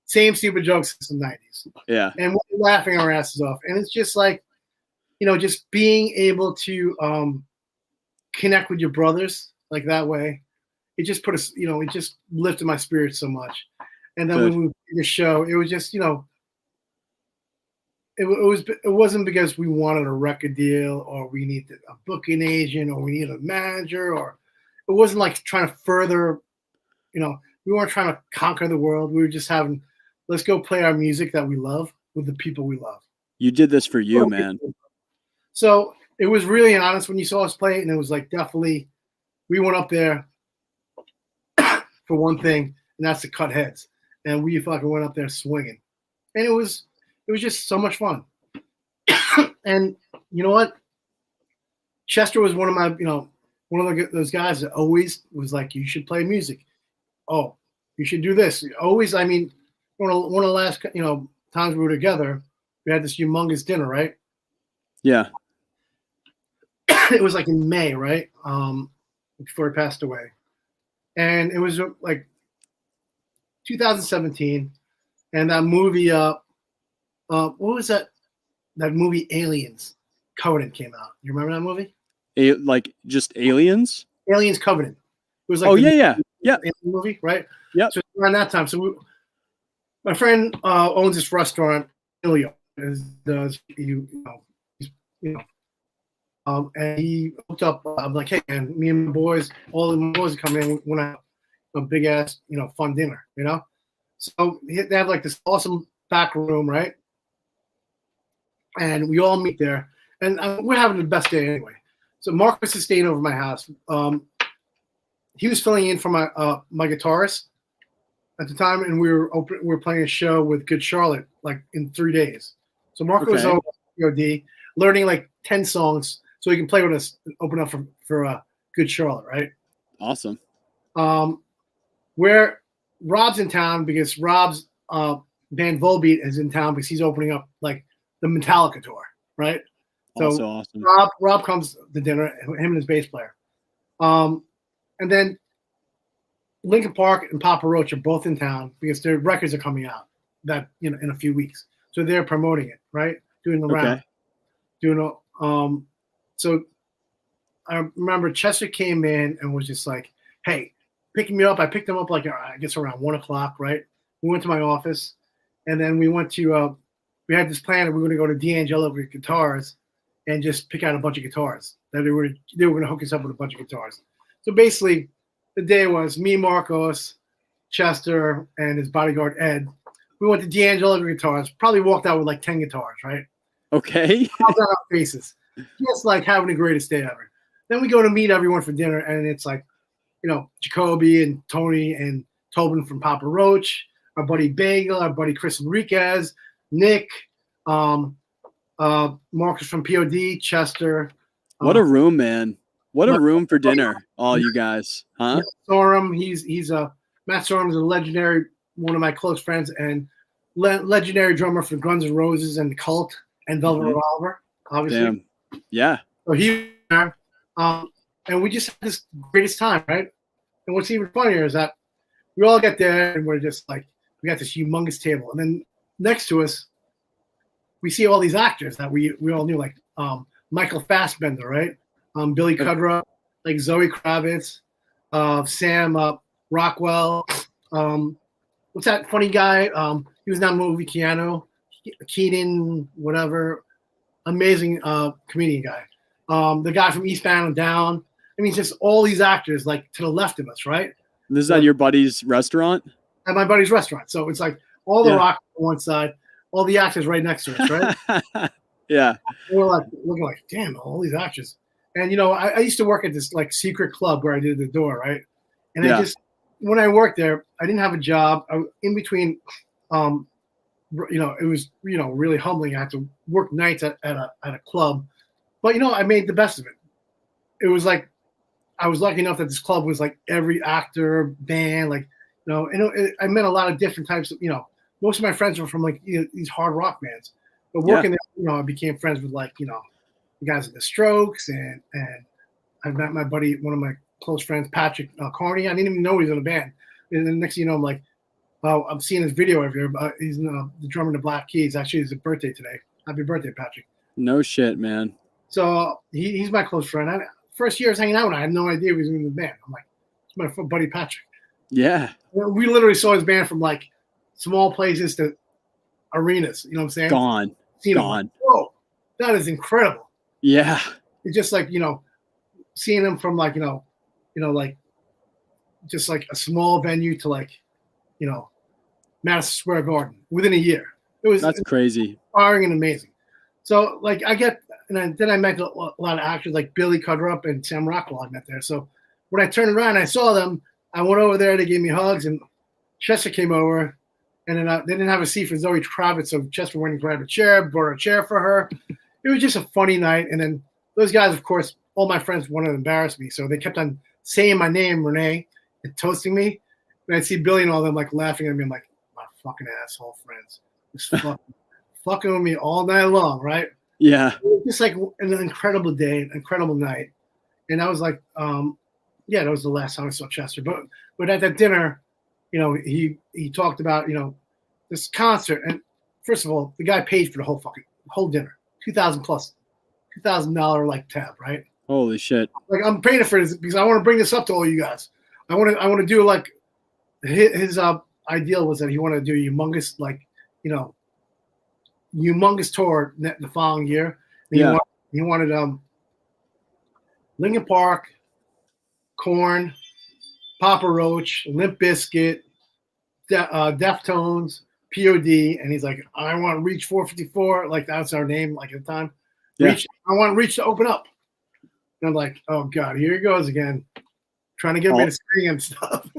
Same stupid jokes since the 90s. Yeah. And we're laughing our asses off. And it's just like, just being able to connect with your brothers, like, that way, it just put us, it just lifted my spirits so much. And then when we did the show, it was just, it wasn't because we wanted a record deal or we needed a booking agent or we needed a manager, or it wasn't like trying to further, we weren't trying to conquer the world. We were just let's go play our music that we love with the people we love. You did this for you, man. So it was really honest when you saw us play it, and it was like, definitely, we went up there for one thing, and that's to cut heads. And we fucking went up there swinging. And it was just so much fun. And you know what? Chester was one of my, one of those guys that always was like, you should play music. Oh, you should do this. Always, I mean, one of the last, times we were together, we had this humongous dinner, right? Yeah. It was like in May, right? Before he passed away. And it was like 2017. And that movie, what was that? That movie Aliens Covenant came out. You remember that movie? Like just Aliens? Aliens Covenant. It was like yeah. movie, right? Yeah. So around that time, my friend owns this restaurant, Ilio, and he hooked up. I'm like, hey, man, me and my boys, all the boys come in. We want a big ass, fun dinner, So they have like this awesome back room, right? And we all meet there, and we're having the best day anyway. So Marcus is staying over my house. He was filling in for my guitarist at the time, and we were playing a show with Good Charlotte like in 3 days. So Marco was Okay. over POD, learning like 10 songs so he can play with us and open up for Good Charlotte, right? Awesome. Where Rob's in town because Rob's band Volbeat is in town because he's opening up like the Metallica tour, right? So Also awesome. Rob comes to dinner, him and his bass player. And then Linkin Park and Papa Roach are both in town because their records are coming out that in a few weeks. So they're promoting it, right? Doing the round. So I remember Chester came in and was just like, hey, picking me up. I picked him up like I guess around 1:00, right? We went to my office, and then we went to we had this plan that we were going to go to D'Angelo with guitars and just pick out a bunch of guitars. That they were going to hook us up with a bunch of guitars. So basically, the day was me, Marcos, Chester, and his bodyguard Ed. We went to D'Angelo with guitars. Probably walked out with like 10 guitars, right? Okay. On our faces, just like having the greatest day ever. Then we go to meet everyone for dinner, and it's like, Jacoby and Tony and Tobin from Papa Roach, our buddy Bagel, our buddy Chris Enriquez, Nick, Marcus from POD, Chester. What a room, man. What a room for dinner, all you guys, huh? Matt Sorum, Matt Sorum is a legendary, one of my close friends, and legendary drummer for Guns N' Roses and Cult and Velvet Revolver, obviously. Damn. Yeah. So he was there. And we just had this greatest time, right? And what's even funnier is that we all get there and we're just like, we got this humongous table. And then next to us, we see all these actors that we all knew, like Michael Fassbender, right? Billy Kudrow, like Zoe Kravitz, Sam Rockwell. What's that funny guy? He was in that movie Keanu, Keaton, whatever. Amazing comedian guy. The guy from Eastbound and Down. I mean, just all these actors like to the left of us, right? This is at your buddy's restaurant? At my buddy's restaurant. So it's like all the rock on one side, all the actors right next to us, right? Yeah. We're like looking like, damn, all these actors. And I used to work at this like secret club where I did the door, right? And I just when I worked there, I didn't have a job. I was in between it was really humbling. I had to work nights at a club. But I made the best of it. It was like I was lucky enough that this club was like every actor, band, like I met a lot of different types of most of my friends were from like these hard rock bands. But working there, I became friends with like the guys at the Strokes and I met my buddy, one of my close friends, Patrick Carney. I didn't even know he was in a band. And then next thing you know, I'm like, oh, I'm seeing his video over here. He's the drummer in the Black Keys. Actually, it's his birthday today. Happy birthday, Patrick. No shit, man. So he's my close friend. First year I was hanging out with him, I had no idea he was in the band. I'm like, it's my buddy Patrick. Yeah. We literally saw his band from like small places to arenas. You know what I'm saying? Gone. Like, whoa, that is incredible. Yeah. It's just like seeing him from like like just like a small venue to like Madison Square Garden within a year. That's crazy. Inspiring and amazing. So like then I met a lot of actors like Billy Kudrow and Sam Rockwell I met there. So when I turned around, I saw them. I went over there. They gave me hugs, and Chester came over, and then they didn't have a seat for Zoe Kravitz, so Chester went and grabbed a chair, brought a chair for her. It was just a funny night. And then those guys, of course, all my friends wanted to embarrass me, so they kept on saying my name, Renee, and toasting me. And I'd see Billy and all them like laughing at me. I'm like, my fucking asshole friends, just fucking with me all night long, right? Yeah. It was just like an incredible day, an incredible night. And I was like, that was the last time I saw Chester. But at that dinner, he talked about, this concert. And first of all, the guy paid for the whole dinner, $2,000 like tab, right? Holy shit. Like I'm paying for this because I want to bring this up to all you guys. I want to do like his ideal was that he wanted to do humongous, like, humongous tour the following year. And he wanted Linkin Park, Korn, Papa Roach, Limp Bizkit, Deftones, POD, and he's like, I want Reach 454, like that's our name, like at the time. Reach, I want Reach to open up. And I'm like, oh god, here he goes again, trying to get me to sing and stuff.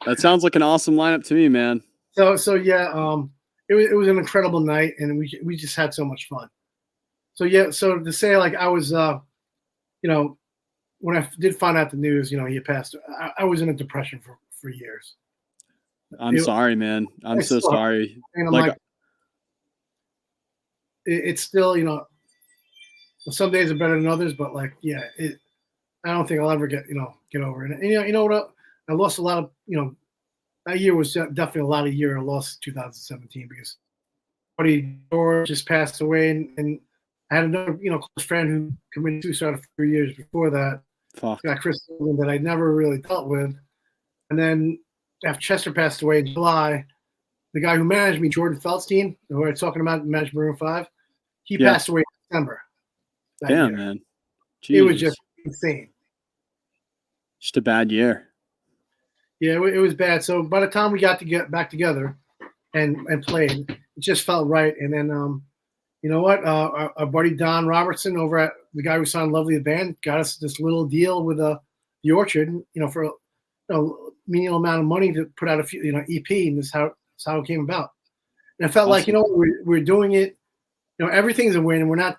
That sounds like an awesome lineup to me, man. So yeah, it was an incredible night, and we just had so much fun. So yeah, so to say like I was, you know, when I did find out the news, you know, he had passed, I was in a depression for years. I'm sorry, man. I'm so sorry. And I'm like, it's still, you know, some days are better than others, but like, yeah, I don't think I'll ever get over it. And you know what? I lost a lot of, you know, that year was definitely a lot of year I lost 2017 because buddy George just passed away, and I had another, you know, close friend who committed suicide a few years before that. Fuck. Got Chris that I never really dealt with, and then after Chester passed away in July, the guy who managed me, Jordan Feldstein, who I was talking about, managed E105, he passed away in December. Damn, year. Man. Jeez. It was just insane. Just a bad year. Yeah, it was bad. So by the time we got to get back together and played, it just felt right. And then, you know what? Our buddy Don Robertson over at the guy who signed Lovely the Band got us this little deal with the Orchard, you know, for a menial amount of money to put out a few, you know, EP, and that's how it came about. And I felt like, you know, we're doing it. You know, everything's a win, and we're not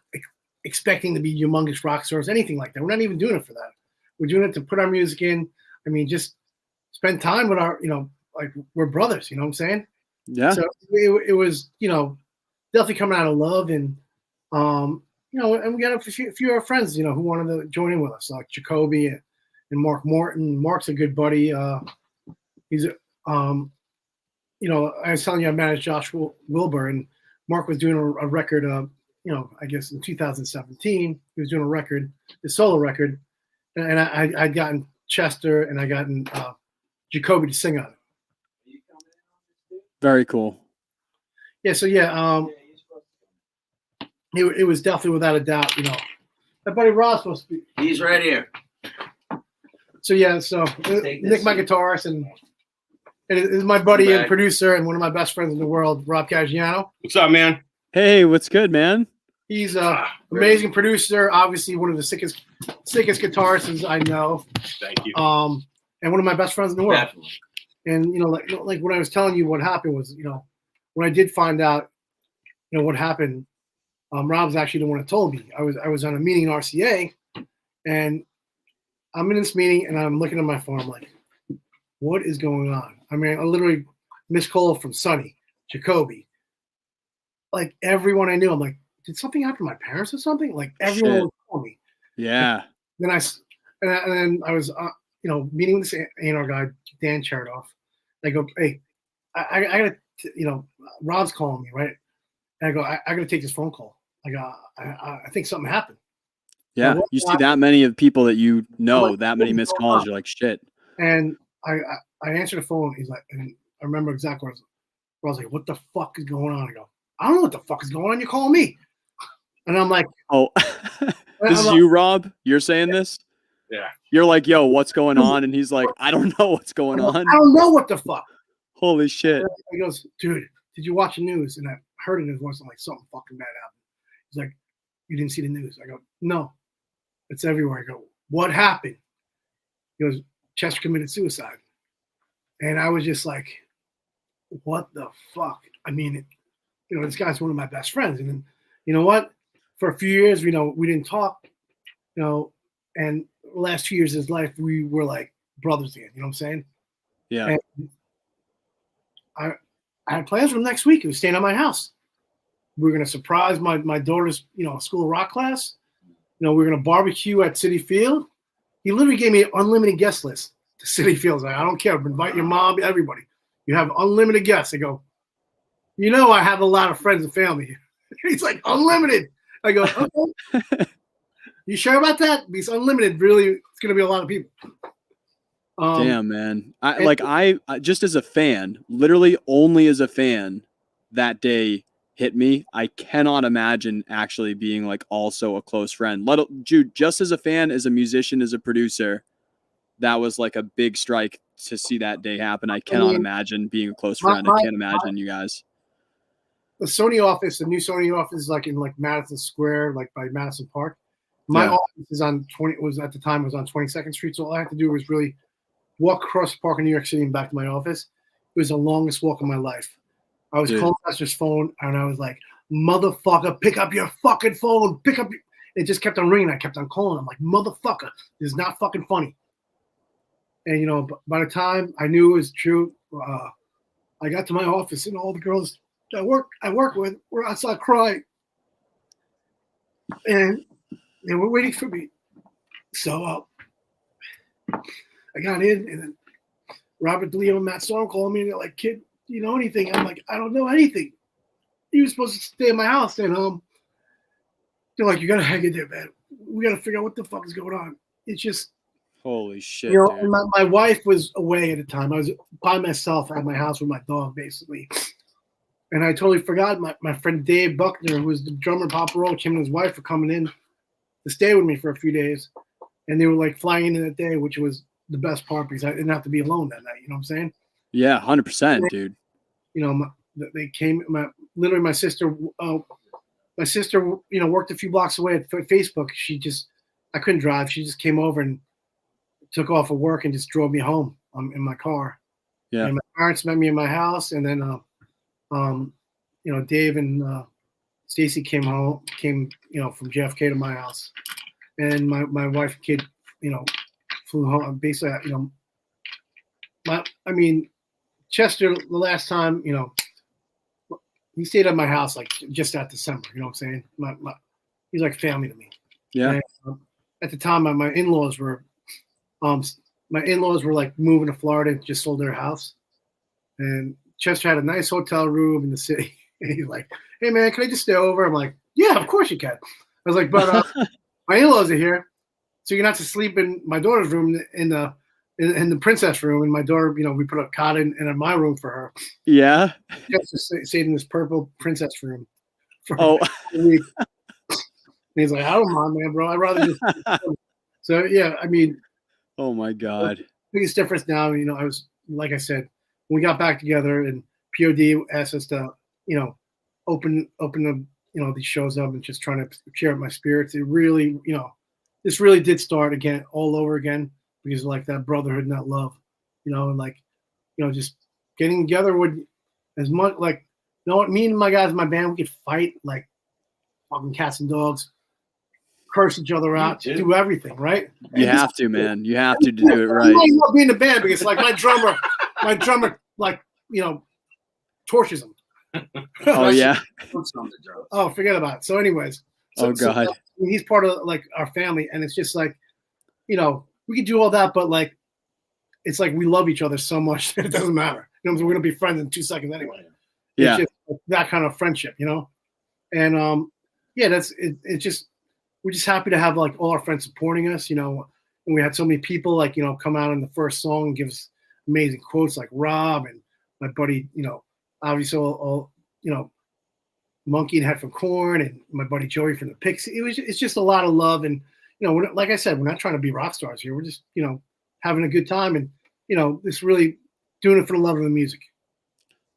expecting to be humongous rock stars, anything like that. We're not even doing it for that. We're doing it to put our music in. I mean, just spend time with our, you know, like we're brothers. You know what I'm saying? Yeah. So it was, you know, definitely coming out of love, and you know, and we got a few of our friends, you know, who wanted to join in with us, like Jacoby and Mark Morton. Mark's a good buddy. He's you know, I was telling you I managed Josh Wilbur, and Mark was doing a record, you know, I guess in 2017, he was doing a record, a solo record, and I'd gotten Chester and I gotten Jacoby to sing on it. Very cool. Yeah, so yeah, it was definitely without a doubt, you know. My buddy Rob's supposed to be. He's right here. So yeah, so Nick, my guitarist, and it is my buddy and producer and one of my best friends in the world, Rob Caggiano. What's up, man? Hey, what's good, man? He's an amazing producer, obviously one of the sickest guitarists I know. Thank you. And one of my best friends in the world. Definitely. And you know, like when I was telling you what happened was, you know, when I did find out, you know, what happened, Rob's actually the one that told me. I was on a meeting in RCA, and I'm in this meeting and I'm looking at my phone. I'm like, what is going on? I mean, I literally missed call from Sonny, Jacoby, like everyone I knew. I'm like, did something happen to my parents or something? Like everyone would call me. Yeah. And then I was, you know, meeting with this A&R guy, Dan Chertoff. I go, hey, I gotta, you know, Rob's calling me, right? And I go, I gotta take this phone call. I go, I think something happened. Yeah, you see that many of people that you know, that many missed calls, you're like, shit. And I answered the phone. He's like, and I remember exactly what I was like, what the fuck is going on? I go, I don't know what the fuck is going on. You're calling me. And I'm like, oh, this is you, Rob? You're saying this? Yeah. You're like, yo, what's going on? And he's like, I don't know what's going on. I don't know what the fuck. Holy shit. He goes, dude, did you watch the news? And I heard it in his voice. I'm like, something fucking bad happened. He's like, you didn't see the news? I go, no. It's everywhere. I go, what happened? He goes, Chester committed suicide. And I was just like, what the fuck? I mean, you know, this guy's one of my best friends. And then, you know what? For a few years, you know, we didn't talk, you know, and the last 2 years of his life, we were like brothers again. You know what I'm saying? Yeah. And I had plans for next week. He was staying at my house. We were going to surprise my daughter's, you know, school rock class. You know, we were going to barbecue at Citi Field. He literally gave me an unlimited guest list to Citi Field. Like, I don't care. Invite your mom, everybody. You have unlimited guests. I go, you know, I have a lot of friends and family here. He's like, unlimited. I go, okay. You sure about that? Because unlimited, really, it's going to be a lot of people. Damn, man. I just as a fan, literally only as a fan, that day hit me. I cannot imagine actually being like also a close friend. Jude, just as a fan, as a musician, as a producer, that was like a big strike to see that day happen. I cannot imagine being a close friend. I can't imagine you guys. The Sony office, the new Sony office is like in like Madison Square, like by Madison Park. My office is on 22nd Street. So all I had to do was really walk across the park in New York City and back to my office. It was the longest walk of my life. I was calling Chester's phone, and I was like, motherfucker, pick up your fucking phone. It just kept on ringing. I kept on calling. I'm like, motherfucker, this is not fucking funny. And, you know, by the time I knew it was true, I got to my office, and all the girls I work with were outside crying. And they were waiting for me. So I got in, and then Robert DeLeo and Matt Storm called me, and they're like, kid, do you know anything? I'm like, I don't know anything. You were supposed to stay in my house. And they're like, you got to hang in there, man. We got to figure out what the fuck is going on. It's just, holy shit, you know, my wife was away at the time. I was by myself at my house with my dog, basically. And I totally forgot my friend Dave Buckner, who was the drummer in Papa Roach, him and his wife were coming in to stay with me for a few days. And they were like flying in that day, which was the best part because I didn't have to be alone that night. You know what I'm saying? Yeah, 100%, dude. You know, they came. Literally, my sister, you know, worked a few blocks away at Facebook. I couldn't drive. She just came over and took off of work and just drove me home in my car. Yeah. And my parents met me in my house, and then, you know, Dave and Stacy came, you know, from JFK to my house, and my wife and kid, you know, flew home. Basically, you know, Chester, the last time, you know, he stayed at my house like just that December. You know what I'm saying? He's like family to me. Yeah. And, at the time, my in-laws were like moving to Florida and just sold their house. And Chester had a nice hotel room in the city. And he's like, hey, man, can I just stay over? I'm like, yeah, of course you can. I was like, but my in-laws are here. So you're not to sleep in my daughter's room in the princess room. And my daughter, you know, we put a cot in my room for her. Yeah. Chester stayed in this purple princess room for a week. And he's like, I don't mind, man, bro. I'd rather just. So, yeah, I mean. Oh, my God. The biggest difference now, you know, I was, like I said, when we got back together and POD asked us to, you know, open the, you know, these shows up and just trying to cheer up my spirits. It really, you know, this really did start again, all over again, because like that brotherhood and that love, you know, and like, you know, just getting together would as much like, you know what, me and my guys in my band, we could fight like fucking cats and dogs, curse each other out, do everything, right? You have to, man. You have to do it right. I love being in the band because like my drummer, like, you know, tortures him. Oh yeah. Oh, forget about it. So, anyways. God. So he's part of like our family, and it's just like, you know, we could do all that, but like, it's like we love each other so much that it doesn't matter. You know, we're gonna be friends in 2 seconds anyway. Yeah. It's just like that kind of friendship, you know. And yeah, that's it. It's just we're just happy to have like all our friends supporting us, you know. And we had so many people like, you know, come out in the first song and give us amazing quotes like Rob and my buddy, you know, obviously all you know, Monkey and Head from Korn and my buddy Joey from the Pixies. It's just a lot of love. And, you know, like I said, we're not trying to be rock stars here. We're just, you know, having a good time and, you know, it's really doing it for the love of the music.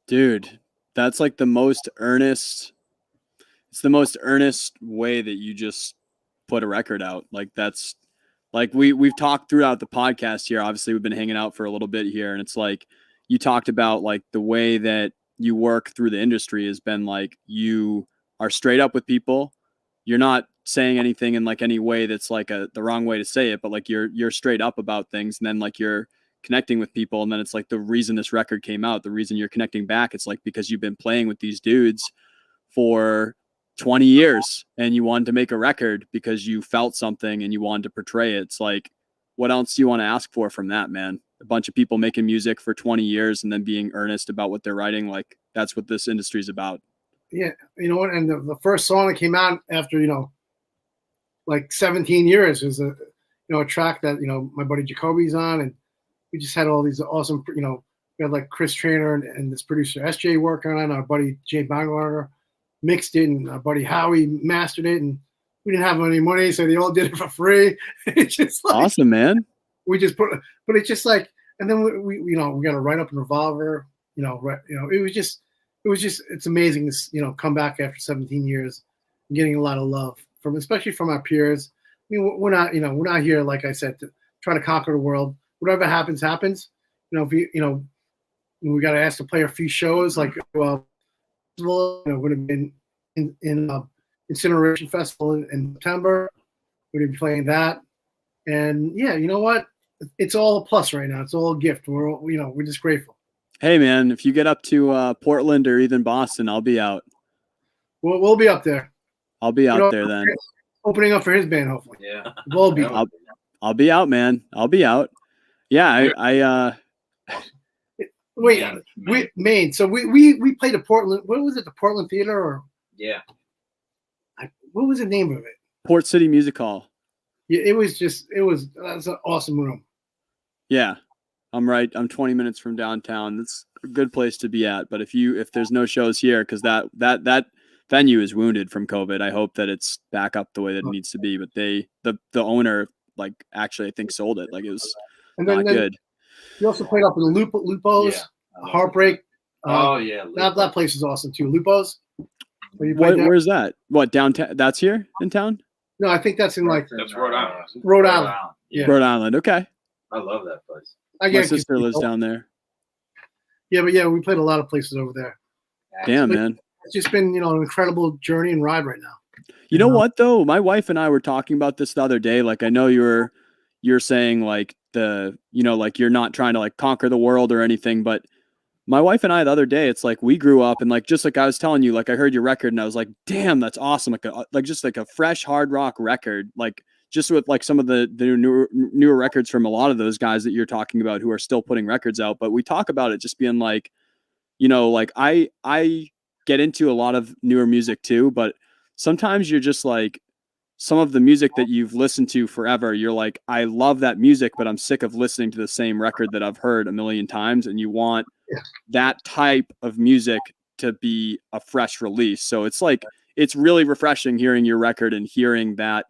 Dude, that's like the most earnest. It's the most earnest way that you just put a record out. Like that's like we've talked throughout the podcast here. Obviously we've been hanging out for a little bit here, and it's like you talked about like the way that you work through the industry has been like you are straight up with people. You're not saying anything in like any way that's like the wrong way to say it, but like you're straight up about things, and then like you're connecting with people, and then it's like the reason this record came out, the reason you're connecting back, it's like because you've been playing with these dudes for 20 years and you wanted to make a record because you felt something and you wanted to portray it. It's like, what else do you want to ask for from that, man? A bunch of people making music for 20 years and then being earnest about what they're writing. Like that's what this industry is about. Yeah. You know what? And the first song that came out after, you know, like 17 years was a track that, you know, my buddy Jacoby's on, and we just had all these awesome, you know, we had like Chris Trainer and this producer SJ working on it, our buddy Jay Baumgartner mixed it, and our buddy Howie mastered it, and we didn't have any money, so they all did it for free. It's just like, awesome, man. We just but it's just like, and then we you know, we got to write up a Revolver, you know, it was just it's amazing to, you know, come back after 17 years and getting a lot of love from, especially from our peers. I mean, we're not here, like I said, to try to conquer the world. Whatever happens. You know, if we got asked to play a few shows, like, well, would have been in Incineration Festival in September. We're gonna be playing that, and yeah, you know what? It's all a plus right now. It's all a gift. We're just grateful. Hey man, if you get up to Portland or even Boston, I'll be out. We'll be up there. I'll be out there then. Opening up for his band, hopefully. Yeah, We'll be. I'll be out, man. I'll be out. Yeah, Wait, Maine. So we played at Portland. What was it? The Portland Theater, or yeah. What was the name of it? Port City Music Hall. Yeah, it was an awesome room. Yeah, I'm 20 minutes from downtown. That's a good place to be at. But if there's no shows here, because that venue is wounded from COVID, I hope that it's back up the way that it needs to be. But the owner actually I think sold it. Like, it was not good. You also played up in Lupo's, Heartbreak. Oh yeah, that place is awesome too. Lupo's. Where's that? What, downtown? That's here in town? No, I think that's in That's Rhode Island. Rhode Island. Yeah. Rhode Island. Okay. I love that place. My sister lives down there. Yeah, but yeah, we played a lot of places over there. Damn, man. It's just been, an incredible journey and ride right now. You know what though? My wife and I were talking about this the other day. Like, I know you're saying like like you're not trying to like conquer the world or anything, but my wife and I the other day, it's like we grew up and like just like I was telling you, like I heard your record and I was like, damn, that's awesome. Like just like a fresh hard rock record, like just with like some of the newer records from a lot of those guys that you're talking about who are still putting records out. But we talk about it just being like, like I get into a lot of newer music too, but sometimes you're just like, some of the music that you've listened to forever, you're like, I love that music, but I'm sick of listening to the same record that I've heard a million times. And you want that type of music to be a fresh release. So it's like, it's really refreshing hearing your record and hearing that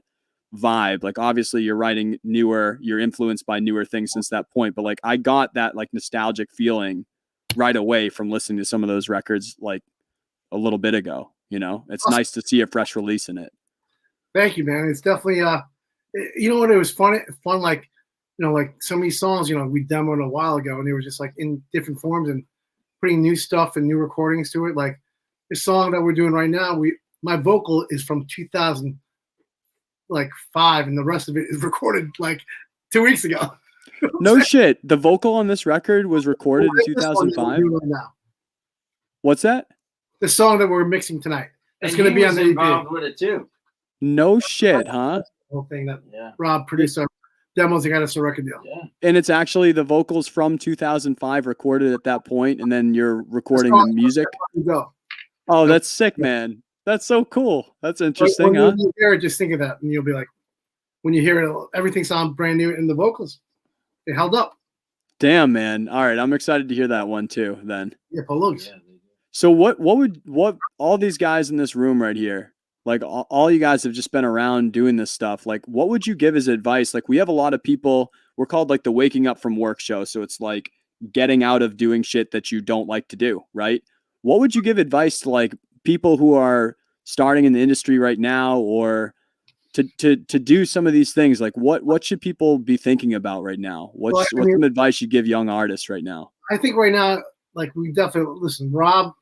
vibe. Like, obviously you're writing newer, you're influenced by newer things since that point. But like, I got that like nostalgic feeling right away from listening to some of those records like a little bit ago. It's nice to see a fresh release in it. Thank you, man. It's definitely, you know what? It was fun. Like, like some of these songs, we demoed a while ago and they were just like in different forms and putting new stuff and new recordings to it. Like the song that we're doing right now, my vocal is from 2005 and the rest of it is recorded like 2 weeks ago. No shit. The vocal on this record was recorded in 2005. Right now. What's that? The song that we're mixing tonight. It's going to be on the involved with it too. No shit, huh? The whole thing that Rob produced our demos and got us a record deal. Yeah. And it's actually the vocals from 2005 recorded at that point, and then you're recording the music. Oh, that's sick, man. That's so cool. That's interesting, huh? When you hear it, just think of that, and you'll be like, when you hear it, everything sounds brand new, and the vocals, they held up. Damn, man. All right, I'm excited to hear that one too. Then. Yeah, Palooks. Yeah. So what all these guys in this room right here? Like all you guys have just been around doing this stuff. Like, what would you give as advice? Like, we have a lot of people, we're called like the waking up from work show. So it's like getting out of doing shit that you don't like to do. Right. What would you give advice to like people who are starting in the industry right now, or to do some of these things? Like what should people be thinking about right now? What's some advice you give young artists right now? I think right now, like we definitely listen, Rob,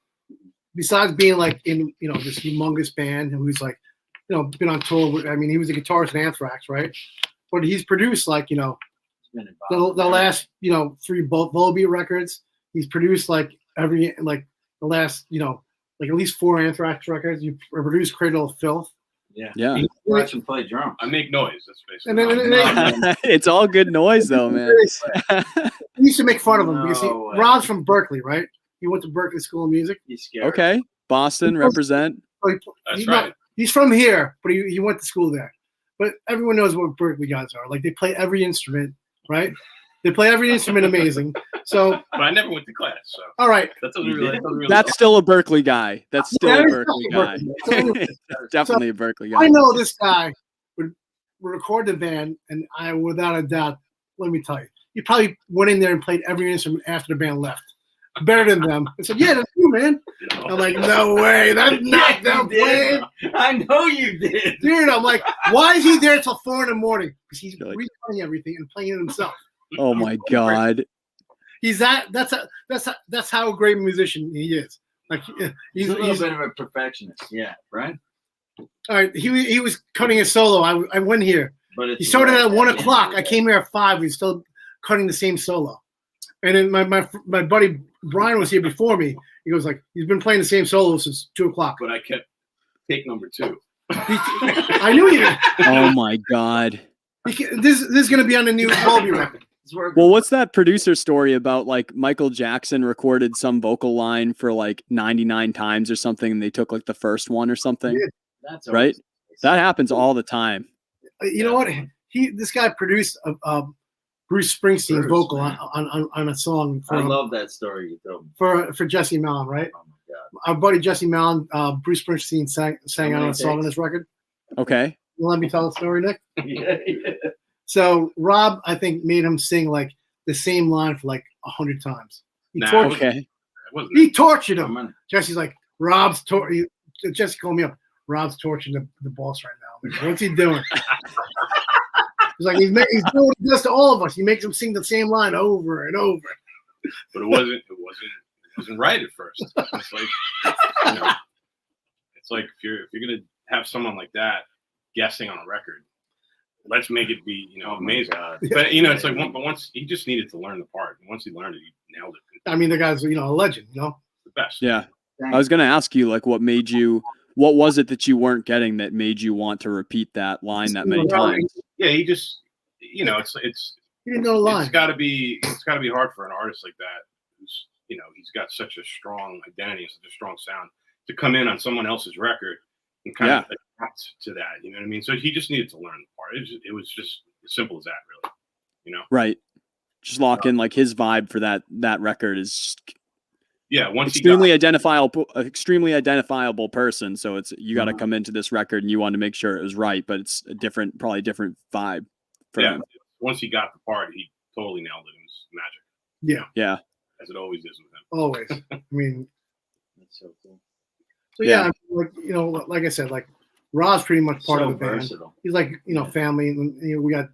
besides being like in, this humongous band and who's like, been on tour with, he was a guitarist in Anthrax, right? But he's produced like, the last, 3 Volbeat records. He's produced like the last, like at least 4 Anthrax records. You produced Cradle of Filth. Yeah. You watch him play drums. I make noise. That's basically. And then it's all good noise though, man. We used to make fun of him because Rob's from Berkeley, right? He went to Berkeley School of Music. He's scared. Okay. Boston, represent. That's right. He's from here, but he went to school there. But everyone knows what Berkeley guys are. Like, they play every instrument, right? They play every instrument amazing. So, but I never went to class. So all right, that's still a Berkeley guy. That's still a Berkeley guy. Definitely a Berkeley guy. I know this guy would record the band, and I, without a doubt, let me tell you, he probably went in there and played every instrument after the band left. Better than them. I said, yeah, that's you, man. I'm like, no way. That's not them playing. I know you did. Dude, I'm like, why is he there till 4 a.m? Because he's recording everything and playing it himself. Oh my God. He's that's how great a musician he is. Like He's a little bit of a perfectionist. Yeah, right. all right. He was cutting a solo. I went here. But He started at 1 the end o'clock. of the I day. came here at 5. He's still cutting the same solo. And then my buddy Brian was here before me. He goes like, he's been playing the same solo since 2 o'clock. But I kept take number 2. I knew you. Oh my God. This is going to be on the new Colby record. Well, what's that producer story about? Like Michael Jackson recorded some vocal line for like 99 times or something, and they took like the first one or something. Yeah. That's right. That happens all the time. You know what? This guy produced Bruce Springsteen's vocal on a song. I love that story you told me. For Jesse Malin, right? Oh my God. Our buddy Jesse Malin, Bruce Springsteen sang on a song on this record. Okay. You let me tell the story, Nick? Yeah. So Rob, I think, made him sing like the same line for like 100 times. He tortured him. Jesse's like, Jesse called me up. Rob's torturing the boss right now. Like, what's he doing? He's like, he's doing what he does to all of us. He makes him sing the same line over and over. But it wasn't right at first. It's like, it's like if you're gonna have someone like that guessing on a record, let's make it be amazing. But it's like once he just needed to learn the part. And once he learned it, he nailed it. I mean, the guy's a legend. The best. Yeah. I was gonna ask you like what was it that you weren't getting that made you want to repeat that line that many times? Yeah, he just it's he didn't know the line. It's gotta be hard for an artist like that who's he's got such a strong identity and such a strong sound to come in on someone else's record and kind of adapt to that. You know what I mean? So he just needed to learn the part. It was just as simple as that, really. Right. Just lock in like his vibe for that record is just once extremely identifiable person. So it's you got to come into this record and you want to make sure it was right, but it's probably different vibe for him. Once he got the part, he totally nailed it. It was magic. Yeah. Yeah. As it always is with him. Always. I mean, that's so cool. So I mean, like I said, like Rob's pretty much part of the versatile. band. He's like family. And, we got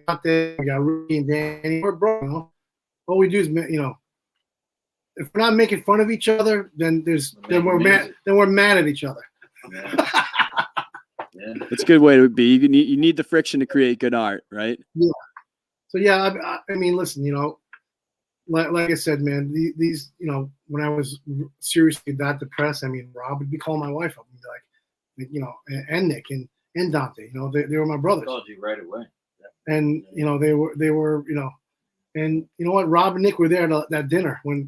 out there, we got Rudy and Danny. We're bro. All we do is if we're not making fun of each other, then we're mad at each other. Yeah. It's a good way to be. You need the friction to create good art, right? Yeah. So I mean, listen, like I said, man, these when I was seriously that depressed, I mean, Rob would be calling my wife up and be like, and Nick and Dante, they were my brothers. I called you right away. Yeah. And they were and you know what, Rob and Nick were there at that dinner when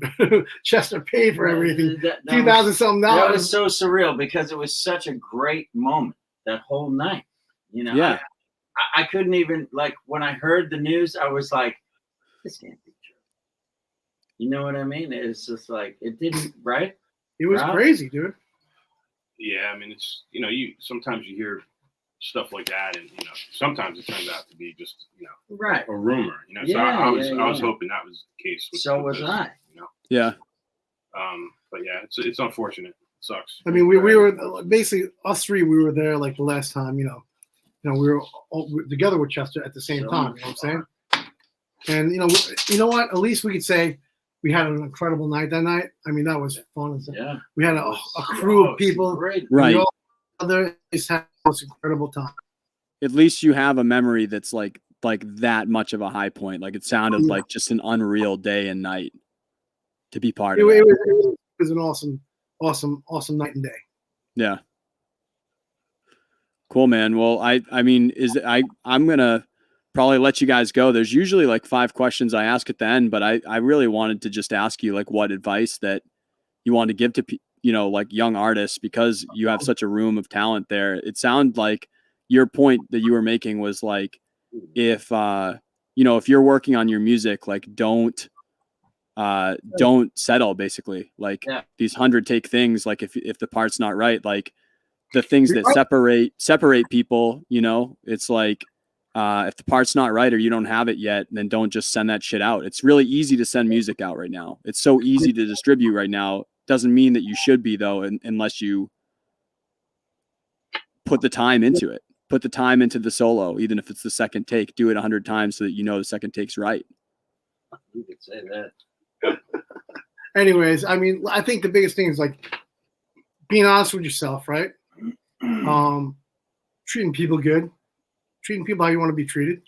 Chester paid for everything, $2,000 something. That was so surreal because it was such a great moment that whole night. Yeah. I couldn't even when I heard the news, I was like, this can't be true. You know what I mean? It's just like it didn't, right? It was crazy, dude. Yeah, I mean, it's you sometimes you hear stuff like that, and sometimes it turns out to be just right a rumor. So I was hoping that was the case. So was I. Yeah. But yeah, it's unfortunate. It sucks. I mean, we were basically us three. We were there like the last time. We were all together with Chester at the same time. You know what I'm saying? And you know what? At least we could say we had an incredible night that night. I mean, that was fun. Yeah. We had a crew of people. Great. Right. We just had the most incredible time. At least you have a memory that's like that much of a high point. Like it sounded like just an unreal day and night to be part of. It was an awesome night and day. Yeah. Cool, man. Well, I mean, I'm gonna probably let you guys go. There's usually like 5 questions I ask at the end, but I really wanted to just ask you like what advice that you want to give to like young artists, because you have such a room of talent there. It sounded like your point that you were making was like, if you're working on your music, like don't settle, basically. Like these 100 take things, like if the part's not right, like the things that separate people, it's like, if the part's not right or you don't have it yet, then don't just send that shit out. It's really easy to send music out right now. It's so easy to distribute right now. Doesn't mean that you should be though, unless you put the time into it. Put the time into the solo, even if it's the second take. Do it 100 times so that the second take's right. You could say that. Anyways, I mean, I think the biggest thing is like being honest with yourself, right? Treating people good, treating people how you want to be treated.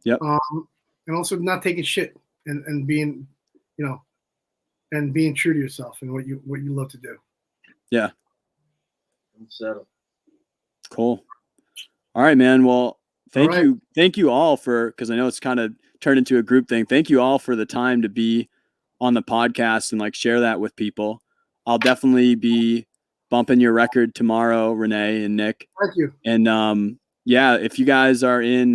Yep. And also not taking shit and being, you know, and being true to yourself and what you love to do. Yeah. Settle. Cool. All right, man. Well, thank you all for, because I know it's kind of turned into a group thing. Thank you all for the time to be on the podcast and like share that with people. I'll definitely be bumping your record tomorrow, Renee and Nick. Thank you. And yeah, if you guys are in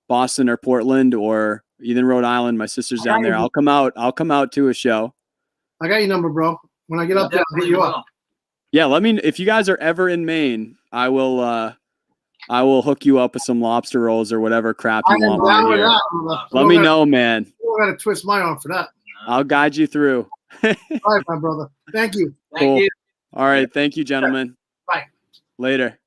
Boston or Portland or even Rhode Island, my sister's down there. I'll come out to a show. I got your number, bro. When I get up there, I'll hit you up. Yeah, let me, if you guys are ever in Maine, I will hook you up with some lobster rolls or whatever crap you want while you're here. Let me know, man. You don't got to twist my arm for that. I'll guide you through. All right, my brother. Thank you. Cool. All right. Thank you, gentlemen. Bye. Later.